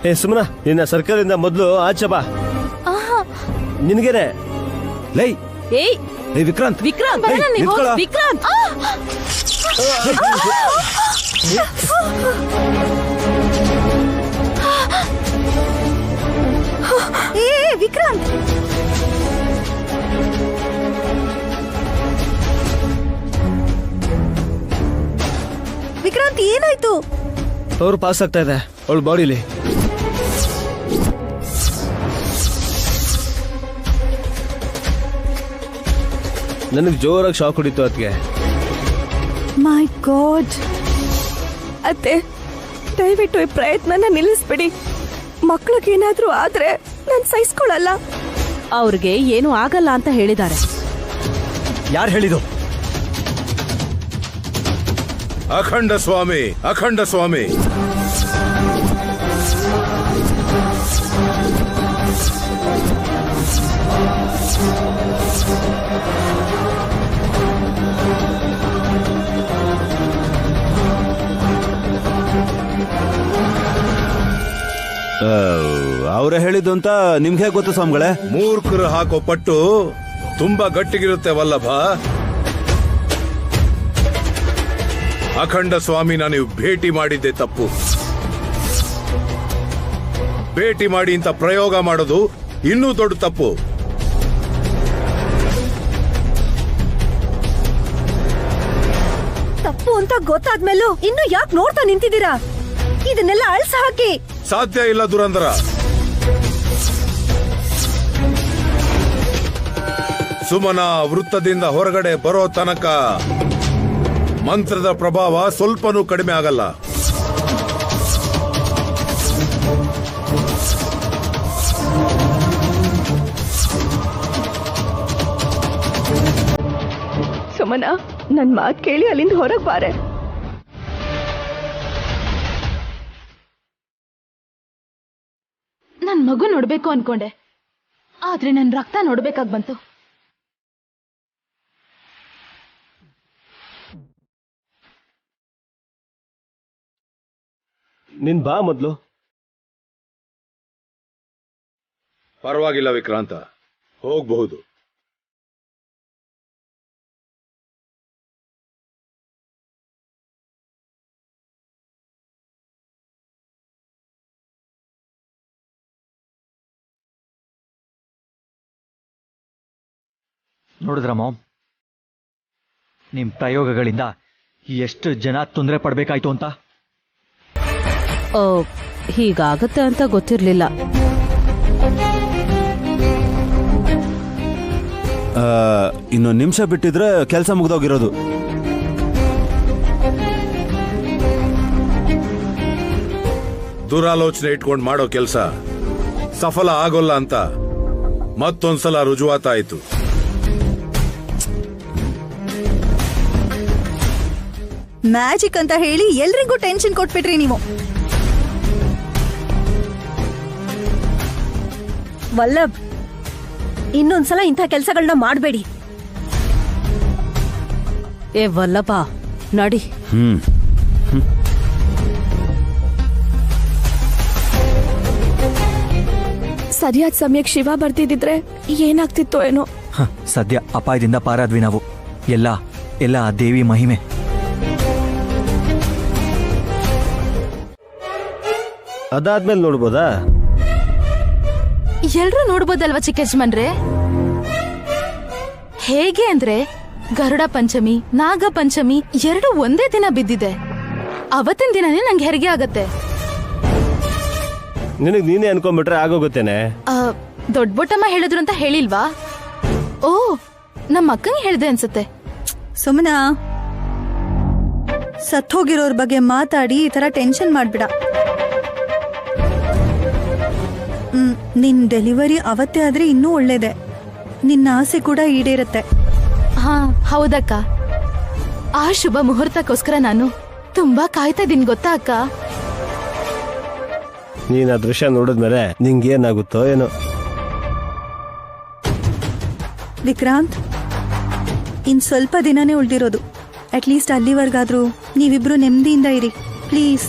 [SPEAKER 1] ಏ ಸುಮನ, ನಿನ್ನ ಸರ್ಕಲಿಂದ ಮೊದಲು ಆಚೆ ಬಾ. ನಿನ್ಗೇನೆ ಲೈ.
[SPEAKER 9] ಏಯ್
[SPEAKER 7] ವಿಕ್ರಾಂತ್,
[SPEAKER 9] ವಿಕ್ರಾಂತ್,
[SPEAKER 7] ಏಯ್, ನಿಂತ್ಕೊಳ್ಳೋ.
[SPEAKER 9] ವಿಕ್ರಾಂತ್.
[SPEAKER 3] ವಿಕ್ರಾಂತ್, ವಿಕ್ರಾಂತ್ ಏನಾಯ್ತು?
[SPEAKER 1] ಅವ್ರು ಪಾಸ್ ಆಗ್ತಾ ಇದೆ ಅವಳ ಬಾಡಿಲಿ. ನನಗೆ ಜೋರಾಗಿ ಶಾಕ್ ಹೊಡಿತು ಅದಕ್ಕೆ.
[SPEAKER 4] ಮೈ ಗಾಡ್. ಅತ್ತೆ, ದಯವಿಟ್ಟು ಈ ಪ್ರಯತ್ನನ ನಿಲ್ಲಿಸ್ಬಿಡಿ. ಮಕ್ಳಿಗೇನಾದ್ರೂ ಆದ್ರೆ ನಾನ್ ಸಹಿಸ್ಕೊಳಲ್ಲ.
[SPEAKER 9] ಅವ್ರಿಗೆ ಏನು ಆಗಲ್ಲ ಅಂತ ಹೇಳಿದ್ದಾರೆ.
[SPEAKER 7] ಯಾರು ಹೇಳಿದು?
[SPEAKER 13] ಅಖಂಡ ಸ್ವಾಮಿ, ಅಖಂಡ ಸ್ವಾಮಿ.
[SPEAKER 8] ಅವರೇ ಹೇಳಿದ್ದು ಅಂತ ನಿಮ್ಗೆ ಗೊತ್ತು ಸ್ವಾಮಿಗಳೇ?
[SPEAKER 13] ಮೂರ್ಖರು ಹಾಕೋ ಪಟ್ಟು ತುಂಬಾ ಗಟ್ಟಿಗಿರುತ್ತೆ ವಲ್ಲಭ. ಅಖಂಡ ಸ್ವಾಮಿನ ನೀವು ಭೇಟಿ ಮಾಡಿದ್ದೆ ತಪ್ಪು. ಭೇಟಿ ಮಾಡಿ ಇಂಥ ಪ್ರಯೋಗ ಮಾಡೋದು ಇನ್ನೂ ದೊಡ್ಡ ತಪ್ಪು.
[SPEAKER 5] ತಪ್ಪು ಅಂತ ಗೊತ್ತಾದ್ಮೇಲೂ ಇನ್ನು ಯಾಕೆ ನೋಡ್ತಾ ನಿಂತಿದ್ದೀರಾ? ಇದನ್ನೆಲ್ಲ ಅಳ್ಸ ಹಾಕಿ.
[SPEAKER 13] ಸಾಧ್ಯ ಇಲ್ಲ ದುರಂದರ. ಸುಮನ ವೃತ್ತದಿಂದ ಹೊರಗಡೆ ಬರೋ ತನಕ ಮಂತ್ರದ ಪ್ರಭಾವ ಸ್ವಲ್ಪನೂ ಕಡಿಮೆ ಆಗಲ್ಲ.
[SPEAKER 4] ಸುಮನ, ನನ್ ಮಾತ್ ಕೇಳಿ ಅಲ್ಲಿಂದ ಹೊರಗ್ ಬಾರೆ.
[SPEAKER 2] ನನ್ ಮಗು ನೋಡ್ಬೇಕು ಅನ್ಕೊಂಡೆ, ಆದ್ರೆ ನನ್ ರಕ್ತ ನೋಡ್ಬೇಕಾಗ್ ಬಂತು.
[SPEAKER 1] ನಿನ್ ಬಾ ಮೊದ್ಲು.
[SPEAKER 13] ಪರವಾಗಿಲ್ಲ ವಿಕ್ರಾಂತ, ಹೋಗ್ಬಹುದು.
[SPEAKER 7] ನೋಡಿದ್ರ ಮಾಮ್, ನಿಮ್ ಪ್ರಯೋಗಗಳಿಂದ ಎಷ್ಟು ಜನ ತೊಂದರೆ ಪಡ್ಬೇಕಾಯ್ತು ಅಂತ.
[SPEAKER 9] ಹೀಗಾಗತ್ತೆ ಅಂತ ಗೊತ್ತಿರ್ಲಿಲ್ಲ.
[SPEAKER 8] ಇನ್ನೊಂದು ನಿಮಿಷ ಬಿಟ್ಟಿದ್ರೆ ಕೆಲಸ ಮುಗ್ದೋಗಿರೋದು.
[SPEAKER 13] ದುರಾಲೋಚನೆ ಇಟ್ಕೊಂಡು ಮಾಡೋ ಕೆಲಸ ಸಫಲ ಆಗೋಲ್ಲ ಅಂತ ಮತ್ತೊಂದ್ಸಲ ರುಜುವಾತಾಯಿತು.
[SPEAKER 3] ಮ್ಯಾಜಿಕ್ ಅಂತ ಹೇಳಿ ಎಲ್ರಿಗೂ ಟೆನ್ಷನ್ ಕೊಟ್ಬಿಟ್ರಿ ನೀವು.
[SPEAKER 5] ವಲ್ಲಭ್, ಇನ್ನೊಂದ್ಸಲ ಇಂಥ ಕೆಲಸಗಳನ್ನ ಮಾಡಬೇಡಿ.
[SPEAKER 9] ಏ ವಲ್ಲಭ, ನಡಿ.
[SPEAKER 4] ಸರಿಯಾದ ಸಮಯಕ್ಕೆ ಶಿವ ಬರ್ತಿದ್ರೆ ಏನಾಗ್ತಿತ್ತೋ ಏನೋ.
[SPEAKER 7] ಸದ್ಯ ಅಪಾಯದಿಂದ ಪಾರಾದ್ವಿ ನಾವು. ಎಲ್ಲ ಎಲ್ಲ ಆ ದೇವಿ ಮಹಿಮೆ.
[SPEAKER 1] ಅದಾದ್ಮೇಲೆ ನೋಡ್ಬೋದಾ?
[SPEAKER 2] ಎಲ್ರೂ ನೋಡ್ಬೋದಲ್ವಾ ಚಿಕ್ಕ ಯಜಮಾನ್ರೆ? ಹೇಗೆ ಅಂದ್ರೆ ಗರುಡ ಪಂಚಮಿ, ನಾಗ ಪಂಚಮಿ ಎರಡು ಒಂದೇ ದಿನ ಬಿದ್ದಿದೆ. ಅವತ್ತಿನ ದಿನನೇ ನಂಗೆ ಹೆರಿಗೆ ಆಗತ್ತೆ.
[SPEAKER 1] ನಿನಗ್ ನೀನೇ ಅನ್ಕೊಂಡ್ಬಿಟ್ರೆ ಆಗೋಗುತ್ತೇನೆ.
[SPEAKER 2] ದೊಡ್ಡ ಬೊಟ್ಟಮ್ಮ ಹೇಳಿದ್ರು ಅಂತ ಹೇಳಿಲ್ವಾ? ಓ, ನಮ್ಮ ಅಕ್ಕಂಗೆ ಹೇಳಿದೆ ಅನ್ಸುತ್ತೆ.
[SPEAKER 3] ಸುಮ್ಮನಾ ಸತ್ತೋಗಿರೋರ್ ಬಗ್ಗೆ ಮಾತಾಡಿ ಈ ತರ ಟೆನ್ಷನ್ ಮಾಡ್ಬಿಡ. ನಿನ್ ಡೆಲಿವರಿ ಅವತ್ತೇ ಆದ್ರೆ ಇನ್ನೂ ಒಳ್ಳೇದೆ. ನಿನ್ನ ಆಸೆ ಕೂಡ ಈಡೇರುತ್ತೆ.
[SPEAKER 2] ಹಾ ಹೌದಕ್ಕ. ಆ ಶುಭ ಮುಹೂರ್ತಕ್ಕೋಸ್ಕರ ನಾನು ತುಂಬಾ ಕಾಯ್ತಾ ಇದೀನಿ ಗೊತ್ತಾ ಅಕ್ಕ.
[SPEAKER 1] ನೀನ್ ಆ ದೃಶ್ಯ ನೋಡಿದ್ಮೇಲೆ ನಿಂಗೇನಾಗುತ್ತೋ ಏನೋ.
[SPEAKER 3] ವಿಕ್ರಾಂತ್, ಇನ್ ಸ್ವಲ್ಪ ದಿನನೇ ಉಳ್ದಿರೋದು. ಅಟ್ಲೀಸ್ಟ್ ಅಲ್ಲಿವರೆಗಾದ್ರೂ ನೀವಿಬ್ರು ನೆಮ್ಮದಿಯಿಂದ ಇರಿ ಪ್ಲೀಸ್.